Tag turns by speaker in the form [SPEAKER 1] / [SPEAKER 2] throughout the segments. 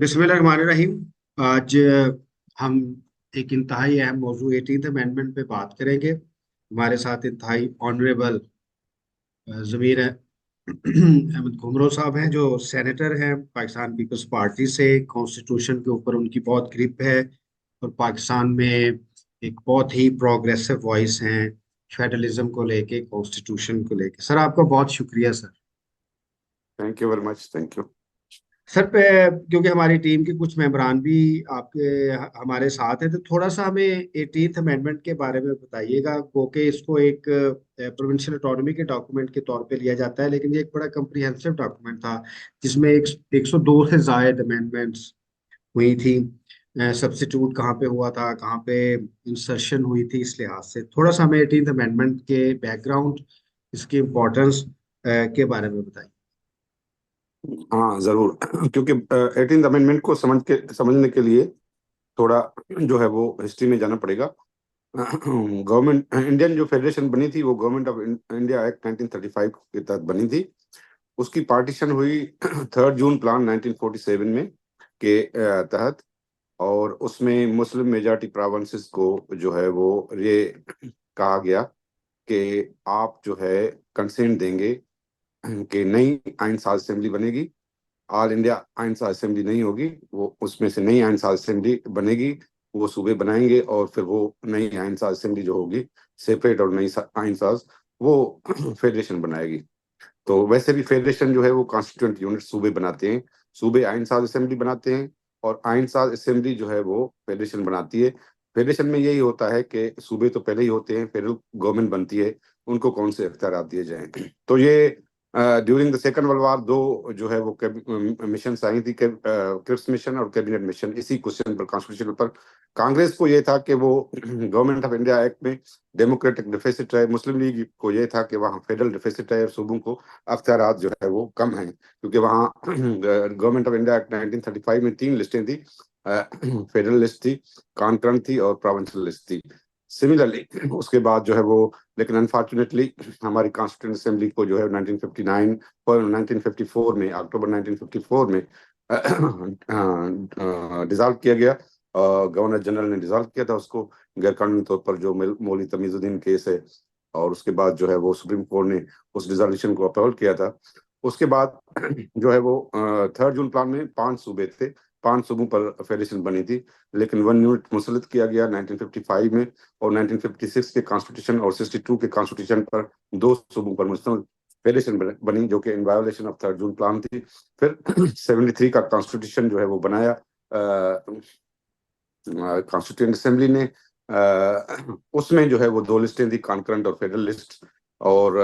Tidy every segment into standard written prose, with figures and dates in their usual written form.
[SPEAKER 1] बिस्मिल्लाहिर्रहमानिर्रहीम। आज हम एक इंतहाई अहम मौजू 18th अमेंडमेंट पे बात करेंगे। हमारे साथ इंतहाई ऑनरेबल ज़मीर अहमद घुमरो साहब हैं, जो सेनेटर हैं पाकिस्तान पीपल्स पार्टी से। कॉन्स्टिट्यूशन के ऊपर उनकी बहुत ग्रिप है और पाकिस्तान में एक बहुत ही प्रोग्रेसिव वॉइस हैं फेडरलिज्म को लेके, कॉन्स्टिट्यूशन को लेके। सर, आपका बहुत शुक्रिया sir.
[SPEAKER 2] Thank you very much. Thank you.
[SPEAKER 1] Sir पे, क्योंकि हमारी टीम के कुछ मेंबरान भी आपके हमारे साथ हैं, तो थोड़ा सा हमें 18th अमेंडमेंट के बारे में बताइएगा। क्योंकि इसको एक प्रोविंशियल ऑटोनॉमी के डॉक्यूमेंट के तौर पे लिया जाता है, लेकिन ये एक बड़ा कम्प्रिहेंसिव डॉक्यूमेंट था जिसमें 102 से जायद अमेंडमेंट्स हुई थी। सब्स्टिट्यूट कहाँ पे हुआ था, कहाँ पे इंसर्शन हुई थी, इस लिहाज से थोड़ा सा हमें 18th अमेंडमेंट के बैकग्राउंड, इसकी इम्पोर्टेंस के बारे में बताइए।
[SPEAKER 2] हाँ, जरूर। क्योंकि 18th अमेंडमेंट को समझने के लिए थोड़ा जो है वो हिस्ट्री में जाना पड़ेगा। गवर्नमेंट इंडियन जो फेडरेशन बनी थी वो गवर्नमेंट ऑफ इंडिया एक्ट 1935 के तहत बनी थी। उसकी पार्टीशन हुई 3 जून प्लान 1947 में के तहत। और उसमें मुस्लिम मेजॉरिटी प्रोविंसेस को जो है वो ये कहा गया कि आप जो है कंसेंट देंगे कि नई आइन साज असेंबली बनेगी। ऑल इंडिया आइन साज असेंबली नहीं होगी, वो उसमें से नई आइन साज असेंबली बनेगी। वो सूबे बनाएंगे और फिर वो नई आइन साज असेंबली जो होगी सेपरेट और नई आइन साज वो फेडरेशन बनाएगी। तो वैसे भी फेडरेशन जो है वो कॉन्स्टिट्यूंट यूनिट सूबे बनाते हैं। सूबे आइन साज असेंबली बनाते हैं और आइन साज असेंबली जो है वो फेडरेशन बनाती है। फेडरेशन में यही होता है कि सूबे तो पहले ही होते हैं, फेडरल गवर्नमेंट बनती है, उनको कौन से अख्तियार दिए जाएं। तो ये during the second world war दो जो है वो मिशन आई थी, क्रिप्स मिशन और कैबिनेट मिशन, इसी क्वेश्चन पर, कॉन्स्टिट्यूशन पर। कांग्रेस को ये था कि वो गवर्नमेंट ऑफ इंडिया एक्ट में डेमोक्रेटिक डिफिसिट है, मुस्लिम लीग को ये था कि वहाँ फेडरल डिफिसिट है और सूबों को अख्तियारात जो है वो कम हैं, क्योंकि वहाँ गवर्नमेंट ऑफ इंडिया एक्ट 1935 में 3 लिस्टें थी। फेडरल लिस्ट थी, कॉन्करेंट थी और प्रोविंशियल लिस्ट थी। सिमिलरली उसके बाद जो है वो, लेकिन अनफॉर्चुनेटली हमारी कॉन्स्टिट्यूंट असेंबली को जो है 1959 और 1954 में, अक्टूबर 1954 में डिसॉल्व किया गया। गवर्नर जनरल ने डिसॉल्व किया था उसको, गैर कानूनी तौर पर, जो मौलवी तमीजुद्दीन केस है। और उसके बाद जो है वो सुप्रीम कोर्ट ने उस डिसोल्यूशन को अपहोल्ड किया था। उसके बाद जो है वो 3 जून प्लान में 5 सूबे थे, 5 सूबों पर फेडरेशन बनी थी। लेकिन 1 यूनिट मुसलत किया गया 1955 में, और 1956 के कॉन्स्टिट्यूशन और 62 के कॉन्स्टिट्यूशन पर 2 सूबों पर मुश्तमिल फेडरेशन बनी, जो कि इन वायोलेशन ऑफ 3 जून प्लान थी। फिर 73 का कॉन्स्टिट्यूशन जो है वो बनाया कॉन्स्टिट्यूंट असेंबली ने। उसमें जो है वो 2 लिस्टें थी, कॉन्करेंट और फेडरल लिस्ट। और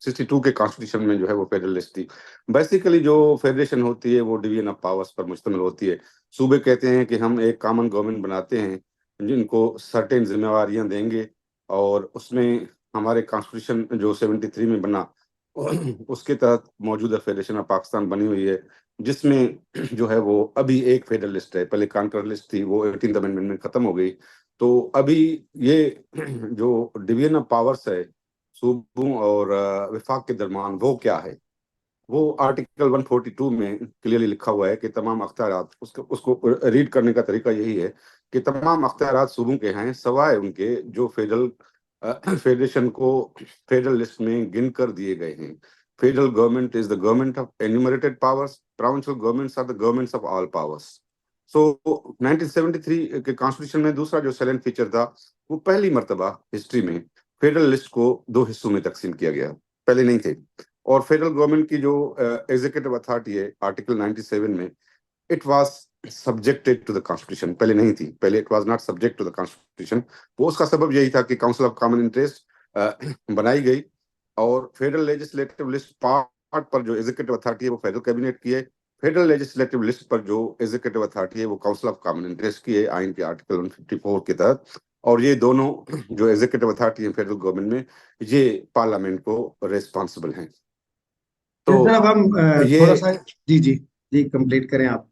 [SPEAKER 2] 62 के कॉन्स्टिट्यूशन में जो है वो फेडरल लिस्ट थी। बेसिकली जो फेडरेशन होती है वो डिवीजन ऑफ पावर्स पर मुश्तमिल होती है। सूबे कहते हैं कि हम एक कॉमन गवर्नमेंट बनाते हैं जिनको सर्टेन जिम्मेवारियां देंगे, और उसमें हमारे कॉन्स्टिट्यूशन जो 73 में बना उसके तहत मौजूदा फेडरेशन ऑफ पाकिस्तान बनी हुई है, जिसमें जो है वो अभी एक फेडरल लिस्ट है। पहले कॉन्करेंट लिस्ट थी, वो 18th अमेंडमेंट में खत्म हो गई। तो अभी ये जो डिवीजन ऑफ पावर्स है सूबों और विफाक के दरमियान, वो क्या है? वो आर्टिकल 142 में क्लियरली लिखा हुआ है कि तमाम अख्तियारात, उसको उसको रीड करने का तरीका यही है कि तमाम अख्तियारात सूबों के हैं, सवाए उनके जो फेडरेशन को फेडरल लिस्ट में गिन कर दिए गए हैं। Federal government is the government of enumerated powers, provincial governments are the governments of all powers. So 1973 के कॉन्स्टिट्यूशन में दूसरा जो सैलेंट फीचर था, वो पहली मर्तबा हिस्ट्री में फेडरल लिस्ट को 2 हिस्सों में तकसीम किया गया, पहले नहीं थे। और फेडरल गवर्नमेंट की जो एग्जीक्यूटिव अथॉरिटी है आर्टिकल 97 में, it was subjected to the constitution, पहले नहीं थी, पहले it was not subject to the constitution. वो उसका सबब यही था कि काउंसिल ऑफ कॉमन इंटरेस्ट बनाई गई, और फेडरल लेजिस्लेटिव लिस्ट पार्ट पर जो एग्जीक्यूटिव अथॉरिटी है वो फेडरल कैबिनेट की है। फेडरल लेजिस्लेटिव लिस्ट पर जो एग्जीक्यूटिव अथॉरिटी है वो काउंसिल ऑफ कॉमन इंटरेस्ट की है, आइन के आर्टिकल 154 के तहत। और ये दोनों जो एग्जीक्यूटिव अथॉरिटी है फेडरल गवर्नमेंट में, ये पार्लियामेंट को रिस्पॉन्सिबल हैं।
[SPEAKER 1] तो सर,
[SPEAKER 2] तो
[SPEAKER 1] अब हम
[SPEAKER 2] ये,
[SPEAKER 1] थोड़ा सा, जी जी जी, कंप्लीट करें आप।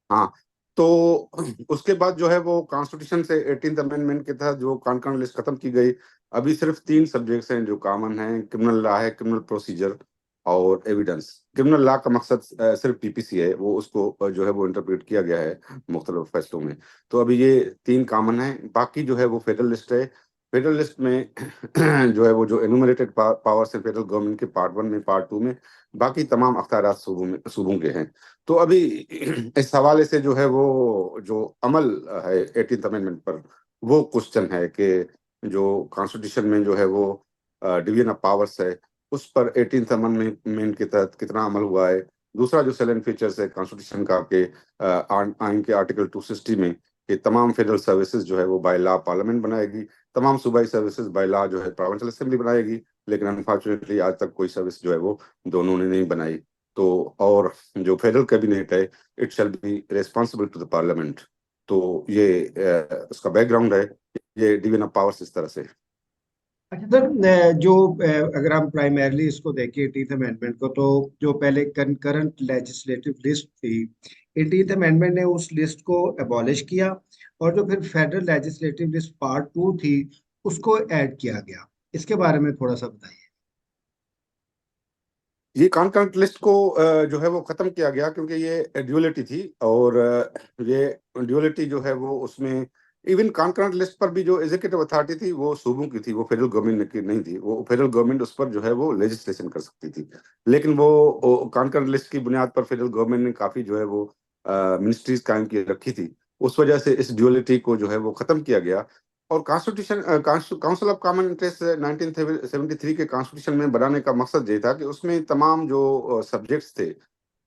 [SPEAKER 2] हाँ, तो उसके बाद जो है वो कॉन्स्टिट्यूशन से 18th अमेंडमेंट के तहत जो कॉन्करेंट लिस्ट खत्म की गई। अभी सिर्फ 3 सब्जेक्ट्स हैं जो कॉमन हैं, क्रिमिनल लॉ है, क्रिमिनल प्रोसीजर और एविडेंस। क्रिमिनल लॉ का मकसद सिर्फ पीपीसी है, वो उसको जो है वो इंटरप्रेट किया गया है मुख्तलिफ फैसलों में। तो अभी ये तीन कॉमन है, बाकी जो है वो फेडरल लिस्ट है। फेडरल लिस्ट में जो है वो जो एनुमरेटेड पावर्स है फेडरल गवर्नमेंट के पार्ट 1 में, पार्ट 2 में, बाकी तमाम अख्तियारात सूबों के हैं। तो अभी इस हवाले से जो है वो जो अमल है 18th अमेंडमेंट पर, वो क्वेश्चन है कि जो कॉन्स्टिट्यूशन में जो है वो डिवीजन ऑफ पावर्स है, उस पर 18th अमेंडमेंट के तहत कितना अमल हुआ है। दूसरा जो सेलेंट फीचर्स है कॉन्स्टिट्यूशन का के आइन के आर्टिकल 260 में कि तमाम फेडरल सर्विसेज जो है वो बाय लॉ पार्लियामेंट बनाएगी, तमाम सूबाई सर्विसेज बाय लॉ जो है प्रोविंशियल असेंबली बनाएगी, लेकिन अनफॉर्चुनेटली आज तक कोई सर्विस जो है वो दोनों ने नहीं बनाई। तो और जो फेडरल कैबिनेट है, it shall be responsible to the parliament. तो ये उसका बैकग्राउंड है, ये डिवीजन ऑफ पावर्स इस तरह से है।
[SPEAKER 1] अच्छा सर, जो अगर हम प्राइमरली इसको देखें 18th अमेंडमेंट को, तो जो पहले करंट लेजिस्लेटिव लिस्ट थी, 18th अमेंडमेंट ने उस लिस्ट को एबॉलिश किया, और जो फिर फेडरल लेजिस्लेटिव लिस्ट पार्ट 2 थी उसको ऐड किया गया। इसके बारे में थोड़ा सा बताइए।
[SPEAKER 2] ये कॉन्करेंट लिस्ट को जो है वो खत्म किया गया क्योंकि ये ड्यूअलिटी थी, और ये ड्यूअलिटी जो है वो उसमें इवन कॉन्करेंट लिस्ट पर भी जो एग्जीक्यूटिव अथॉरिटी थी वो सूबों की थी, वो फेडरल गवर्नमेंट की नहीं थी। वो फेडरल गवर्नमेंट उस पर जो है वो लेजिस्लेशन कर सकती थी, लेकिन वो कॉन्करेंट लिस्ट की बुनियाद पर फेडरल गवर्नमेंट ने काफी जो है वो मिनिस्ट्रीज कायम की रखी थी। उस वजह से इस ड्यूअलिटी को जो है वो खत्म किया गया। और constitution council of common interest 1973 के कॉन्स्टिट्यूशन में बनाने का मकसद ये था कि उसमें तमाम जो सब्जेक्ट्स थे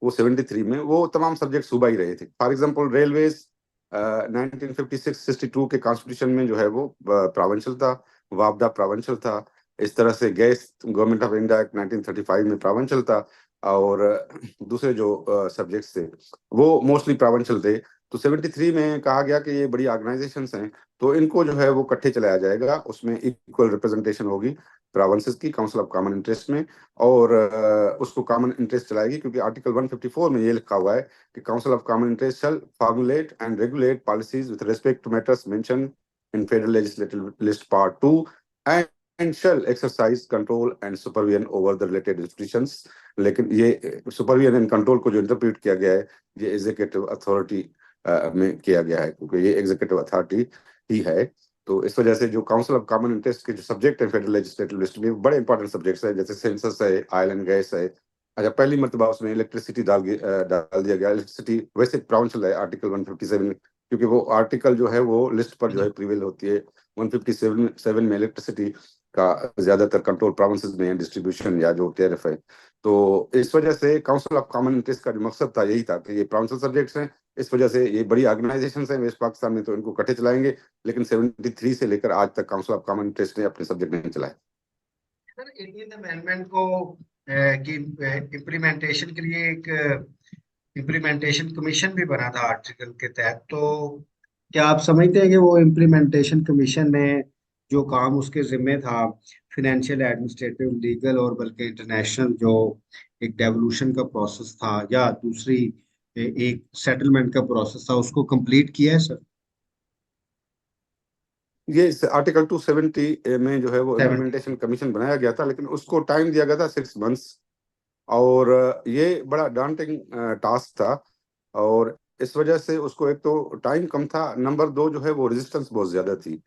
[SPEAKER 2] वो 73 में वो तमाम सब्जेक्ट सूबाई रहे थे। फॉर एग्जांपल रेलवेज 1956-62 के कॉन्स्टिट्यूशन में जो है वो प्रोविंशियल था, वापदा प्रोविंशियल था। इस तरह से gas government of India act 1935 में प्रोविंशियल था, और दूसरे जो सब्जेक्ट्स थे वो मोस्टली प्रोविंशियल थे। तो 73 में कहा गया कि ये बड़ी ऑर्गेनाइजेशंस हैं, तो इनको जो है वो इकट्ठे चलाया जाएगा, उसमें इक्वल रिप्रेजेंटेशन होगी प्रोविंसेस की काउंसिल ऑफ कॉमन इंटरेस्ट में, और उसको कॉमन इंटरेस्ट चलाएगी, क्योंकि आर्टिकल 154 में ये लिखा हुआ है कि council of common interest shall formulate and regulate policies with respect to matters mention in federal legislative list part 2 and shall exercise control and supervision over the related institutions। लेकिन ये सुपरविजन एंड कंट्रोल को जो interpret किया गया है, ये executive authority में किया गया है, क्योंकि ये एग्जीक्यूटिव अथॉरिटी ही है। तो इस वजह से जो काउंसिल ऑफ कॉमन इंटरेस्ट के जो सब्जेक्ट है फेडरल लेजिस्लेटिव लिस्ट में, बड़े इंपॉर्टेंट सब्जेक्ट्स है, जैसे सेंसस है, ऑयल एंड गैस है। अच्छा, पहली मर्तबा उसमें इलेक्ट्रिसिटी डाल दिया गया। इलेक्ट्रिसिटी वैसे प्रोविंशियल है आर्टिकल 157, क्योंकि वो आर्टिकल जो है वो लिस्ट पर जो है प्रिवेल होती है। 157 में इलेक्ट्रिसिटी का ज्यादातर कंट्रोल प्रोविंसेस में है, डिस्ट्रीब्यूशन या जो टैरिफ है। तो इस वजह से काउंसिल ऑफ कॉमन इंटरेस्ट का जो मकसद था यही था कि ये प्रोविंशियल सब्जेक्ट्स हैं, इस वजह से ये बड़ी ऑर्गेनाइजेशन है वेस्ट पाकिस्तान में, तो इनको इकट्ठे चलाएंगे। लेकिन 73 से लेकर आज तक काउंसिल ऑफ कॉमन इंटरेस्ट ने अपने सब्जेक्ट नहीं चलाए।
[SPEAKER 1] सर, 18th अमेंडमेंट को की इम्प्लीमेंटेशन के लिए एक इम्प्लीमेंटेशन कमीशन भी बना था आर्टिकल के तहत। तो क्या आप समझते हैं कि वो इम्प्लीमेंटेशन कमीशन ने जो काम उसके जिम्मे था, फिनेंशियल, एडमिनिस्ट्रेटिव, लीगल और बल्कि इंटरनेशनल जो एक डेवोल्यूशन का प्रोसेस था या दूसरी एक सेटलमेंट का प्रोसेस था, उसको कंप्लीट किया है सर?
[SPEAKER 2] ये आर्टिकल 270 में जो है वो
[SPEAKER 1] 70।
[SPEAKER 2] इम्प्लीमेंटेशन कमीशन बनाया गया था, लेकिन उसको टाइम दिया गया था 6 मंथ्स। और ये बड़ा डांटिंग टास्क था, और इस वजह से उसको एक तो टाइम कम था, नंबर 2 जो है वो रेजिस्टेंस बहुत ज्यादा थी,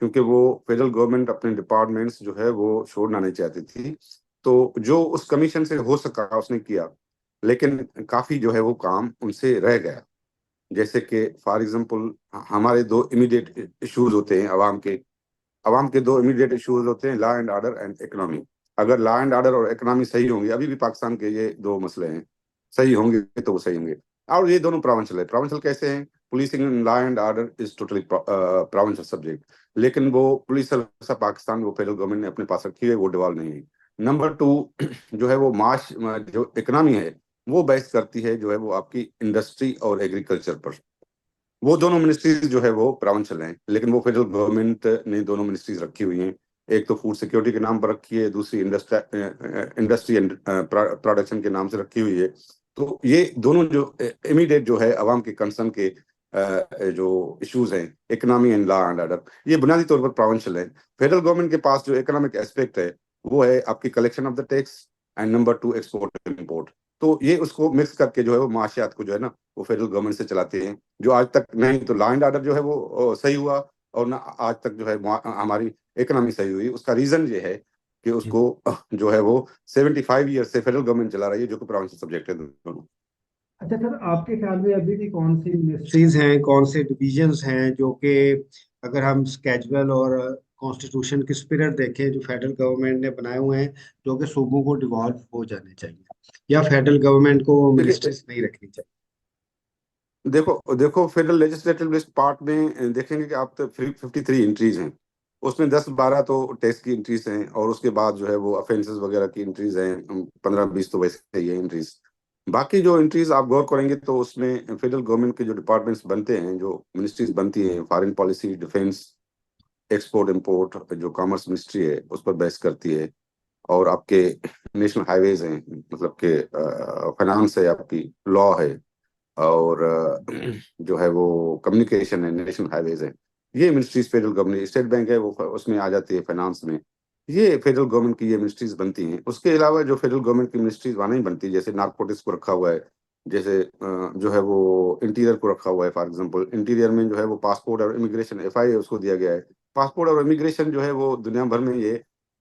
[SPEAKER 2] क्योंकि वो फेडरल गवर्नमेंट अपने डिपार्टमेंट्स जो है वो छोड़ना नहीं चाहती थी। तो जो उस कमीशन से हो सका उसने किया, लेकिन काफी जो है वो काम उनसे रह गया। जैसे कि फॉर एग्जांपल हमारे दो इमीडिएट इश्यूज होते हैं अवाम के दो इमीडिएट इश्यूज होते हैं, law and order and economy. अगर लॉ एंड ऑर्डर और इकोनॉमी सही होंगे, अभी भी पाकिस्तान के ये दो मसले हैं, सही होंगे तो वो सही होंगे। और ये दोनों प्रोविंशियल है। प्रोविंशियल कैसे हैं? Policing in law and order is totally provincial subject, लेकिन वो पुलिस सर्विस ऑफ पाकिस्तान वो फेडरल गवर्नमेंट ने अपने पास रखी है, वो डिवॉल्व नहीं है। नंबर 2 जो है वो माश जो इकोनॉमी है वो बहस करती है जो है वो आपकी इंडस्ट्री और एग्रीकल्चर पर। वो दोनों मिनिस्ट्रीज जो है वो प्रोविंशियल हैं, लेकिन वो फेडरल गवर्नमेंट ने दोनों मिनिस्ट्रीज रखी हुई हैं। एक तो फूड सिक्योरिटी के नाम पर रखी है, दूसरी इंडस्ट्री एंड प्रोडक्शन के नाम से रखी हुई है। तो ये दोनों जो इमीडिएट जो है अवाम के कंसर्न के जो इश्यूज हैं, economy and law and order, ये बुनियादी तौर पर प्रोविंशियल है। फेडरल गवर्नमेंट के पास जो इकोनॉमिक एस्पेक्ट है वो है आपकी collection of the tax and number 2 export import. तो ये उसको मिक्स करके जो है वो माशियात को जो है ना वो फेडरल गवर्नमेंट से चलाते हैं, जो आज तक नहीं तो लॉ एंड ऑर्डर जो है वो सही हुआ, और ना आज तक जो है हमारी इकोनॉमी सही हुई। उसका रीजन ये है कि
[SPEAKER 1] जी।
[SPEAKER 2] उसको जो है वो 75 ईयर से फेडरल गवर्नमेंट चला रही है, जो कि प्रोविंशियल सब्जेक्ट है दोनों।
[SPEAKER 1] अच्छा सर, आपके ख्याल में अभी भी कौन सी मिनिस्ट्रीज हैं, कौन से डिविजन्स हैं जो कि अगर हम स्केजुअल और कॉन्स्टिट्यूशन की स्पिरिट देखें जो फेडरल गवर्नमेंट ने बनाए हुए हैं, जो कि सूबों को डिवॉल्व हो जाने चाहिए, या फेडरल गवर्नमेंट को
[SPEAKER 2] देखिए,
[SPEAKER 1] मिनिस्ट्रीज नहीं रखनी चाहिए?
[SPEAKER 2] देखो देखो फेडरल लेजिस्लेटिव लिस्ट पार्ट में देखेंगे कि आप तो 53 एंट्रीज हैं, उसमें 10-12 तो टैक्स की एंट्रीज हैं, और उसके बाद जो है वो ऑफेंसेस वगैरह की एंट्रीज हैं, 15-20 तो वैसे ही है एंट्रीज। बाकी जो एंट्रीज आप गौर करेंगे तो उसमें फेडरल गवर्नमेंट के जो डिपार्टमेंट्स बनते हैं, जो मिनिस्ट्रीज बनती हैं, foreign policy, defence, export import, जो कॉमर्स मिनिस्ट्री है उस पर बहस करती है, और आपके नेशनल हाईवेज हैं, मतलब के फाइनेंस है, आपकी लॉ है, और जो है वो कम्युनिकेशन है, नेशनल हाईवेज है, ये ministries federal government, state bank है वो उसमें आ जाती है फाइनेंस में। ये फेडरल गवर्नमेंट की ये मिनिस्ट्रीज बनती हैं। उसके अलावा जो फेडरल गवर्नमेंट की मिनिस्ट्रीज वहाँ नहीं बनती, जैसे नारकोटिक्स को रखा हुआ है, जैसे जो है वो इंटीरियर को रखा हुआ है। फॉर एग्जांपल इंटीरियर में जो है वो पासपोर्ट और इमिग्रेशन एफआई उसको दिया गया है। पासपोर्ट और इमिग्रेशन जो है वो दुनिया भर में ये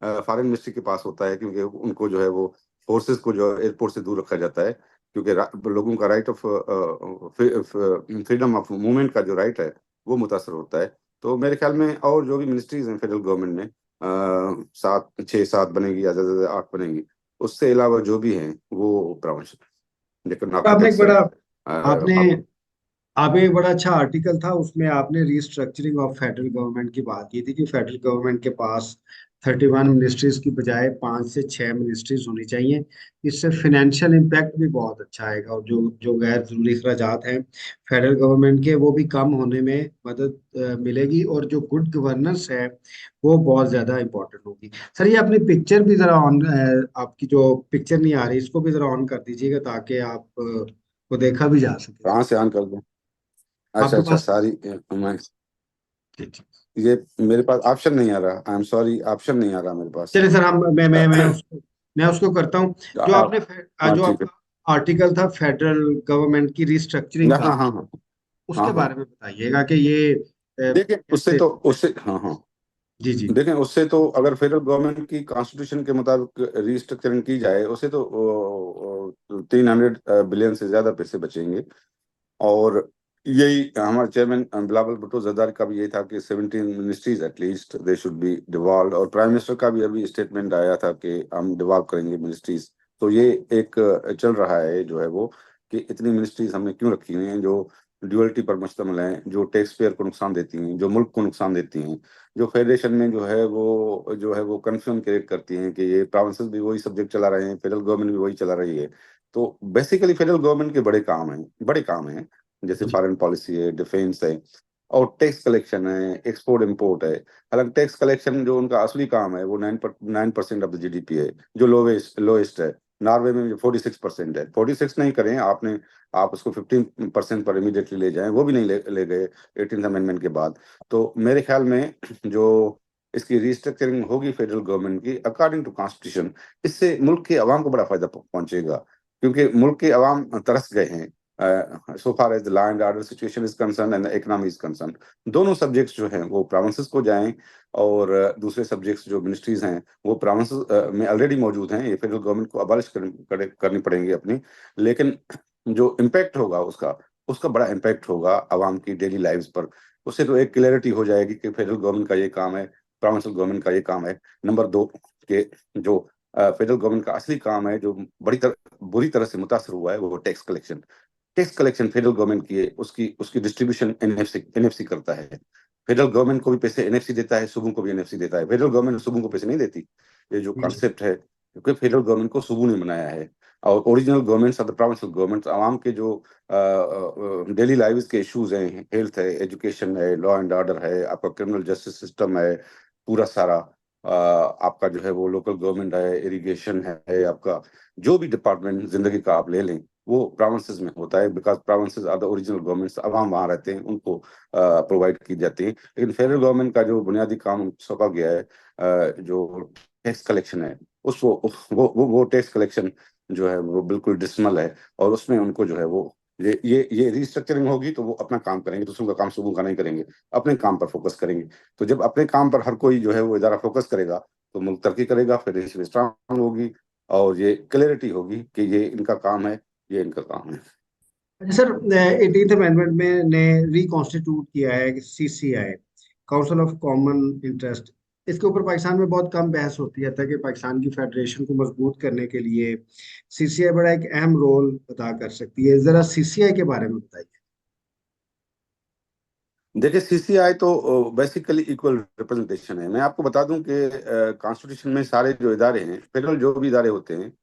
[SPEAKER 2] फॉरेन मिनिस्ट्री के पास होता है, क्योंकि उनको जो है वो फोर्सेस को जो एयरपोर्ट से दूर रखा जाता है, क्योंकि लोगों का right of freedom of movement का जो राइट है वो मुतासर होता है। तो मेरे ख्याल में और जो भी मिनिस्ट्रीज हैं फेडरल गवर्नमेंट में, 6-7 बनेगी या ज्यादा से ज्यादा 8 बनेगी, उससे अलावा जो भी हैं वो प्रोविंशियल, लेकिन
[SPEAKER 1] आपने एक
[SPEAKER 2] नार्कोटिक्स है।
[SPEAKER 1] बड़ा आपने
[SPEAKER 2] आप
[SPEAKER 1] आपने एक बड़ा अच्छा आर्टिकल था, उसमें आपने रिस्ट्रक्चरिंग ऑफ फेडरल गवर्नमेंट की बात की थी कि फेडरल गवर्नमेंट के पास 31 मिनिस्ट्रीज की बजाय 5 से 6 मिनिस्ट्रीज होनी चाहिए। इससे फिनेंशियल इम्पैक्ट भी बहुत अच्छा आएगा, और जो जो गैर जरूरी अखराजात हैं फेडरल गवर्नमेंट के, वो भी कम होने में मदद मिलेगी, और जो गुड गवर्नेंस है वो बहुत ज्यादा इंपॉर्टेंट होगी। सर, ये अपनी पिक्चर भी जरा ऑन, आपकी जो पिक्चर नहीं आ रही इसको भी जरा ऑन कर दीजिएगा, ताकि आप को देखा भी जा सके।
[SPEAKER 2] कहाँ से ऑन कर दूं? अच्छा
[SPEAKER 1] आपके
[SPEAKER 2] अच्छा,
[SPEAKER 1] पास।
[SPEAKER 2] सारी मैं
[SPEAKER 1] ठीक।
[SPEAKER 2] ये मेरे पास ऑप्शन नहीं आ रहा, आई एम सॉरी, ऑप्शन नहीं आ रहा मेरे पास।
[SPEAKER 1] चलिए सर, हम मैं उसको करता हूँ। जो
[SPEAKER 2] आप,
[SPEAKER 1] आपने
[SPEAKER 2] हाँ
[SPEAKER 1] जो
[SPEAKER 2] ठीक है।
[SPEAKER 1] आपका आर्टिकल था फेडरल गवर्नमेंट की रिस्ट्रक्चरिंग
[SPEAKER 2] हाँ
[SPEAKER 1] का,
[SPEAKER 2] हाँ हाँ हाँ
[SPEAKER 1] उसके
[SPEAKER 2] हाँ हाँ।
[SPEAKER 1] बारे में बताइएगा कि ये
[SPEAKER 2] देखिए उससे
[SPEAKER 1] कैसे।
[SPEAKER 2] तो उससे हाँ हाँ,
[SPEAKER 1] जी जी।
[SPEAKER 2] देखें उससे तो अगर फेडरल गवर्नमेंट की कॉन्स्टिट्यूशन के मुताबिक रिस्ट्रक्चरिंग की जाए, उससे तो 300 बिलियन से ज्यादा पैसे बचेंगे। और यही हमारे चेयरमैन बिलावल भुट्टो जरदारी का भी यही था कि 17 ministries at least they should be devolve, और प्राइम मिनिस्टर का भी अभी स्टेटमेंट आया था कि हम डिवॉल्व करेंगे मिनिस्ट्रीज। तो ये एक चल रहा है जो है वो, कि इतनी मिनिस्ट्रीज हमने क्यों रखी हुई हैं, जो ड्यूअलिटी पर मुश्तमिल हैं, जो टैक्स पेयर को नुकसान देती हैं, जो मुल्क को नुकसान देती हैं, जो फेडरेशन में जो है वो कंफ्यूजन क्रिएट करती हैं कि ये प्रोविंसेस भी वही सब्जेक्ट चला रहे हैं, फेडरल गवर्नमेंट भी वही चला रही है। तो बेसिकली फेडरल गवर्नमेंट के बड़े काम हैं, जैसे
[SPEAKER 1] जी
[SPEAKER 2] फॉरेन पॉलिसी है, डिफेंस है, और टैक्स कलेक्शन है, एक्सपोर्ट इंपोर्ट है। हालांकि टैक्स कलेक्शन जो उनका असली काम है वो 9% ऑफ द जीडीपी है, जो लोएस्ट है। नॉर्वे में 46% है। 46 नहीं करें आपने, आप उसको 15% पर इमीडिएटली ले जाएं, वो भी नहीं ले गए 18th अमेंडमेंट के बाद। तो मेरे ख्याल में जो इसकी रिस्ट्रक्चरिंग होगी फेडरल गवर्नमेंट की अकॉर्डिंग टू कॉन्स्टिट्यूशन, इससे मुल्क के अवाम को बड़ा फायदा पहुंचेगा, क्योंकि मुल्क के अवाम तरस गए हैं so far as the law and order situation is concerned and the economy is concerned। दोनों सब्जेक्ट्स जो हैं वो प्रोविंसेस को जाएं, और दूसरे सब्जेक्ट्स जो मिनिस्ट्रीज हैं वो प्रोविंसेस में ऑलरेडी मौजूद हैं, ये फेडरल गवर्नमेंट को अबॉलिश करनी पड़ेंगी अपनी। लेकिन जो इम्पैक्ट होगा उसका उसका बड़ा इम्पैक्ट होगा आवाम की डेली लाइव्स पर। उससे तो एक क्लैरिटी हो जाएगी कि फेडरल गवर्नमेंट का ये काम है, प्रोविंशियल गवर्नमेंट का ये काम है। नंबर 2 के जो फेडरल गवर्नमेंट का असली काम है, जो बुरी तरह से मुतासर हुआ है, वो tax collection. Tax collection federal government की है, उसकी उसकी डिस्ट्रीब्यूशन एनएफसी करता है। फेडरल गवर्नमेंट को भी पैसे एनएफसी देता है, सूबों को भी एनएफसी देता है। फेडरल गवर्नमेंट सूबों को पैसे नहीं देती। ये जो
[SPEAKER 1] जी।
[SPEAKER 2] कॉन्सेप्ट है, क्योंकि फेडरल गवर्नमेंट को सूबों ने बनाया है, और original governments of the provincial governments आवाम के जो डेली लाइव्स के इश्यूज हैं, हेल्थ है, एजुकेशन है, लॉ एंड ऑर्डर है, आपका क्रिमिनल जस्टिस सिस्टम है, पूरा सारा आपका जो है वो लोकल गवर्नमेंट है, इरिगेशन है, आपका जो भी डिपार्टमेंट जिंदगी का आप ले लें वो प्रोविंसेस में होता है, because provinces are the original governments, अवाम वहाँ रहते हैं, उनको प्रोवाइड की जाती है। लेकिन फेडरल गवर्नमेंट का जो बुनियादी काम सौंपा गया है, जो टैक्स कलेक्शन है, उस वो टैक्स कलेक्शन जो है वो बिल्कुल डिसमल है, और उसमें उनको जो है वो ये रिस्ट्रक्चरिंग होगी तो वो अपना काम करेंगे, दूसरों का काम सुबह का नहीं करेंगे, अपने काम पर फोकस करेंगे। तो जब अपने काम पर हर कोई जो है वो इदारा फोकस करेगा तो मुल्क तरक्की करेगा, फाइनेंशियल स्ट्रांग होगी, और ये क्लैरिटी होगी कि ये इनका काम है, ये इनका काम है।
[SPEAKER 1] अच्छा सर, 18th अमेंडमेंट में ने रिकॉन्स्टिट्यूट किया है कि CCI, council of common interest. इसके ऊपर पाकिस्तान में बहुत कम बहस होती है ताकि पाकिस्तान की फेडरेशन को मजबूत करने के लिए सीसीआई बड़ा एक अहम रोल अदा कर सकती है। जरा सीसीआई के बारे में बताइए।
[SPEAKER 2] देखिए, सीसीआई तो बेसिकली इक्वल रिप्रेजेंटेशन है। मैं आपको बता दूं कि कॉन्स्टिट्यूशन में सारे जो इदारे हैं, फेडरल जो भी इदारे होते हैं,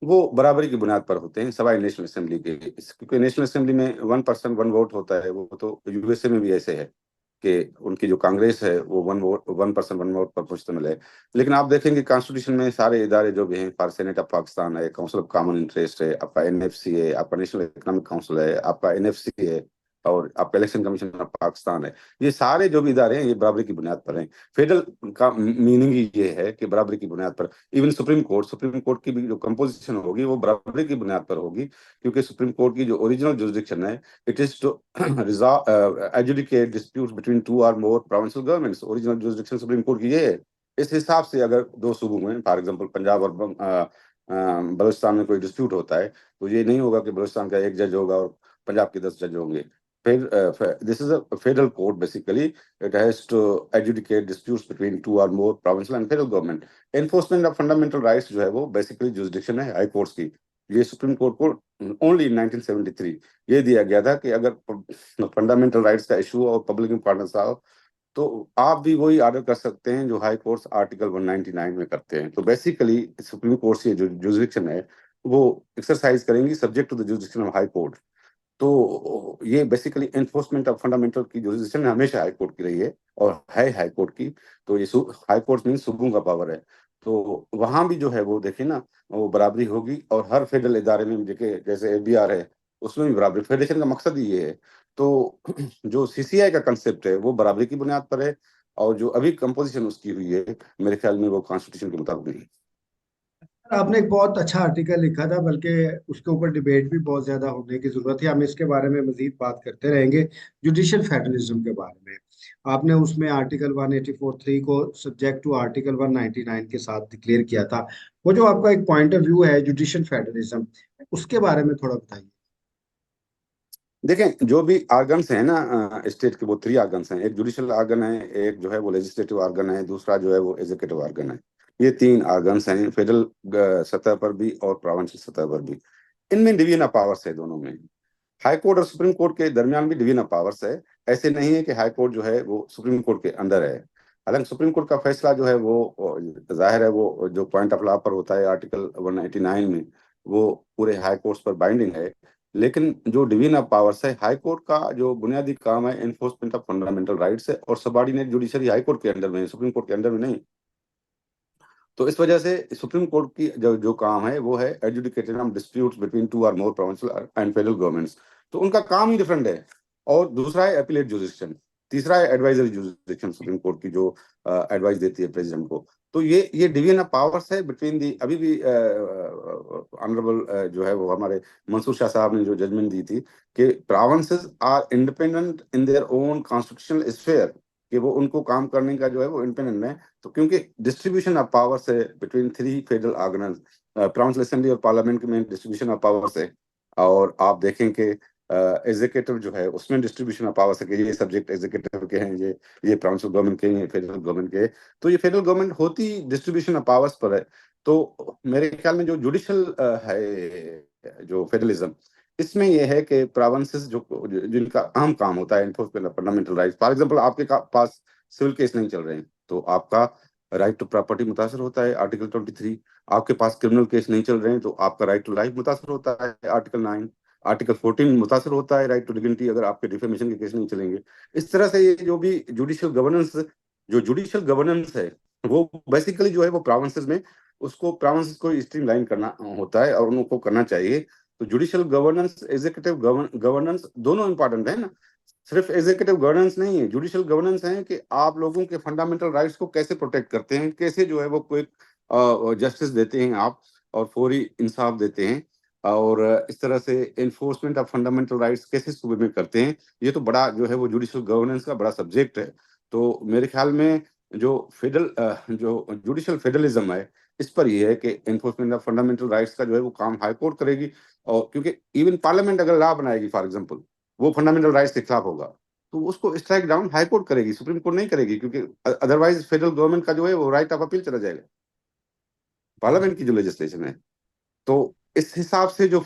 [SPEAKER 2] वो बराबरी की बुनियाद पर होते हैं, सवाई नेशनल असेंबली के। क्योंकि नेशनल असेंबली में 1 पर्सन 1 वोट होता है, वो तो यूएसए में भी ऐसे है कि उनकी जो कांग्रेस है वो 1 पर्सन 1 वोट पर मुश्तमिल है। लेकिन आप देखेंगे कॉन्स्टिट्यूशन में सारे इदारे जो भी हैं, फॉर सेनेट ऑफ पाकिस्तान है, काउंसिल ऑफ कॉमन इंटरेस्ट है, आपका एनएफसी है, आपका नेशनल इकोनॉमिक काउंसिल है, आपका एनएफसी है, और आपका इलेक्शन कमीशन ऑफ पाकिस्तान है, ये सारे जो भी इदारे हैं ये बराबरी की बुनियाद पर हैं। फेडरल का मीनिंग ही ये है कि बराबरी की बुनियाद पर। इवन सुप्रीम कोर्ट की भी जो कंपोजिशन होगी वो बराबरी की बुनियाद पर होगी, क्योंकि सुप्रीम कोर्ट की जो ओरिजिनल जुरिस्डिक्शन है, it is to adjudicate disputes between 2 or more provincial governments। Original jurisdiction supreme court की ये है। इस हिसाब से अगर दो सूबों में, फॉर एग्जांपल पंजाब और बलूचिस्तान में कोई डिस्प्यूट होता है, तो ये नहीं होगा कि बलूचिस्तान का एक जज होगा और पंजाब के 10 जज होंगे। फिर this is a federal court, basically it has to adjudicate disputes between 2 or more provincial and federal government। Enforcement of fundamental rights जो है वो बेसिकली जुरिस्डिक्शन है हाई कोर्ट्स की। ये सुप्रीम कोर्ट को ओनली इन 1973 ये दिया गया था कि अगर फंडामेंटल राइट्स का इशू और पब्लिक इंपॉर्टेंस हो, तो आप भी वही ऑर्डर कर सकते हैं जो हाई कोर्ट्स आर्टिकल 199 में करते हैं। तो बेसिकली सुप्रीम कोर्ट की जो जुरिस्डिक्शन है वो एक्सरसाइज करेंगी subject to the jurisdiction of high court. तो ये बेसिकली एनफोर्समेंट ऑफ फंडामेंटल की जुरिस्डिक्शन हमेशा हाई कोर्ट की रही है और है हाई कोर्ट की। तो ये हाई कोर्ट मीन सूबों का पावर है। तो वहां भी जो है वो देखिए ना, वो बराबरी होगी, और हर फेडरल इदारे में देखिए जैसे एफबीआर है उसमें भी बराबरी, फेडरेशन का मकसद ही ये है। तो जो सीसीआई का कंसेप्ट है वो बराबरी की बुनियाद पर है, और जो अभी कंपोजिशन उसकी हुई है मेरे ख्याल में वो कॉन्स्टिट्यूशन के मुताबिक नहीं।
[SPEAKER 1] आपने एक बहुत अच्छा आर्टिकल लिखा था, बल्कि उसके ऊपर डिबेट भी बहुत ज्यादा होने की जरूरत है। हम इसके बारे में मजीद बात करते रहेंगे, जुडिशल फेडरलिज्म के बारे में। आपने उसमें आर्टिकल 184(3) को सब्जेक्ट टू आर्टिकल 199 के साथ डिक्लेयर किया था। वो जो आपका एक पॉइंट ऑफ व्यू है जुडिशल फेडरलिज्म, उसके बारे में थोड़ा बताइए।
[SPEAKER 2] देखें, जो भी आर्गन्स हैं ना स्टेट के, वो 3 आर्गन्स हैं। एक जुडिशियल आर्गन है, एक जो है वो लेजिस्लेटिव आर्गन है, दूसरा जो है वो एग्जीक्यूटिव आर्गन है। ये 3 आर्गन्स हैं, फेडरल सतह पर भी और प्रोविंशियल सतह पर भी। इनमें डिवीजन ऑफ पावर्स है दोनों में। हाई कोर्ट और सुप्रीम कोर्ट के दरमियान भी डिवीजन ऑफ पावर्स है। ऐसे नहीं है कि हाई कोर्ट जो है वो सुप्रीम कोर्ट के अंदर है। हालांकि सुप्रीम कोर्ट का फैसला जो है वो जाहिर है वो जो पॉइंट ऑफ लॉ पर होता है आर्टिकल 189 में, वो पूरे हाई कोर्ट्स पर बाइंडिंग है। लेकिन जो डिवीजन ऑफ पावर्स है, हाई कोर्ट का जो बुनियादी काम है एनफोर्समेंट ऑफ फंडामेंटल राइट्स है, और सबऑर्डिनेट जुडिशरी हाई कोर्ट के अंडर में है, सुप्रीम कोर्ट के अंडर में नहीं। तो इस वजह से सुप्रीम कोर्ट की जो जो काम है वो है adjudication of disputes between 2 or more provincial and federal governments. तो उनका काम ही डिफरेंट है। और दूसरा है अपीलेट जुरिस्डिक्शन, तीसरा है एडवाइजरी जुरिस्डिक्शन, सुप्रीम कोर्ट की जो एडवाइस देती है प्रेसिडेंट को। तो ये डिवीजन ऑफ पावर्स है बिटवीन दी। अभी भी ऑनरेबल जो है वो हमारे मंसूर शाह साहब ने जो जजमेंट दी थी कि provinces are independent in their own constitutional sphere, कि वो उनको काम करने का जो है वो इंडिपेंडेंट है। तो क्योंकि डिस्ट्रीब्यूशन ऑफ पावर्स है between 3 federal organs, provincial assembly और पार्लियामेंट में डिस्ट्रीब्यूशन ऑफ पावर्स है। और आप देखें कि एग्जीक्यूटिव जो है उसमें डिस्ट्रीब्यूशन ऑफ पावर्स है कि ये सब्जेक्ट एग्जीक्यूटिव के हैं, ये प्रोविंशियल गवर्नमेंट के हैं, ये फेडरल गवर्नमेंट के हैं। तो ये फेडरल गवर्नमेंट होती डिस्ट्रीब्यूशन ऑफ पावर्स पर है। तो मेरे ख्याल में जो जुडिशल है जो फेडरलिज्म, इसमें यह है कि प्रोविंसेस जो जिनका अहम काम होता है enforcement of fundamental rights, for example आपके पास सिविल केस नहीं चल रहे हैं तो आपका राइट टू प्रॉपर्टी मुतासर होता है आर्टिकल 23। आपके पास क्रिमिनल केस नहीं चल रहे हैं तो आपका राइट टू लाइफ मुतासर होता है आर्टिकल 9। आर्टिकल 14 मुतासर होता है राइट टू डिग्निटी, अगर आपके डिफेमेशन के केस नहीं चलेंगे। इस तरह से ये जो भी जुडिशियल गवर्नेंस है वो बेसिकली जो है वो प्रोविंसेस में, उसको प्रोविंसेस को स्ट्रीमलाइन करना होता है और उनको करना चाहिए। तो जुडिशियल गवर्नेंस एग्जीक्यूटिव गवर्नेंस दोनों इंपॉर्टेंट है ना। सिर्फ एग्जीक्यूटिव गवर्नेंस नहीं है, जुडिशियल गवर्नेंस है कि आप लोगों के फंडामेंटल राइट्स को कैसे प्रोटेक्ट करते हैं, कैसे जो है वो कोई जस्टिस देते हैं आप और फौरी इंसाफ देते हैं, और इस तरह से एनफोर्समेंट ऑफ फंडामेंटल राइट्स कैसे सूबे में करते हैं, ये तो बड़ा जो है वो जुडिशल गवर्नेंस का बड़ा सब्जेक्ट है। तो मेरे ख्याल में जो जुडिशल फेडरलिज्म है, इस पर ये है कि एनफोर्समेंट ऑफ फंडामेंटल राइट्स का जो है वो काम हाई कोर्ट करेगी। और क्योंकि इवन पार्लियामेंट अगर लॉ बनाएगी फॉर एग्जांपल, वो फंडामेंटल राइट्स के खिलाफ होगा, तो उसको स्ट्राइक डाउन हाई कोर्ट करेगी, सुप्रीम कोर्ट नहीं करेगी, क्योंकि अदरवाइज फेडरल गवर्नमेंट का जो है वो राइट ऑफ अपील चला जाएगा, पार्लियामेंट की जो लेजिस्लेशन है। तो इस हिसाब से जो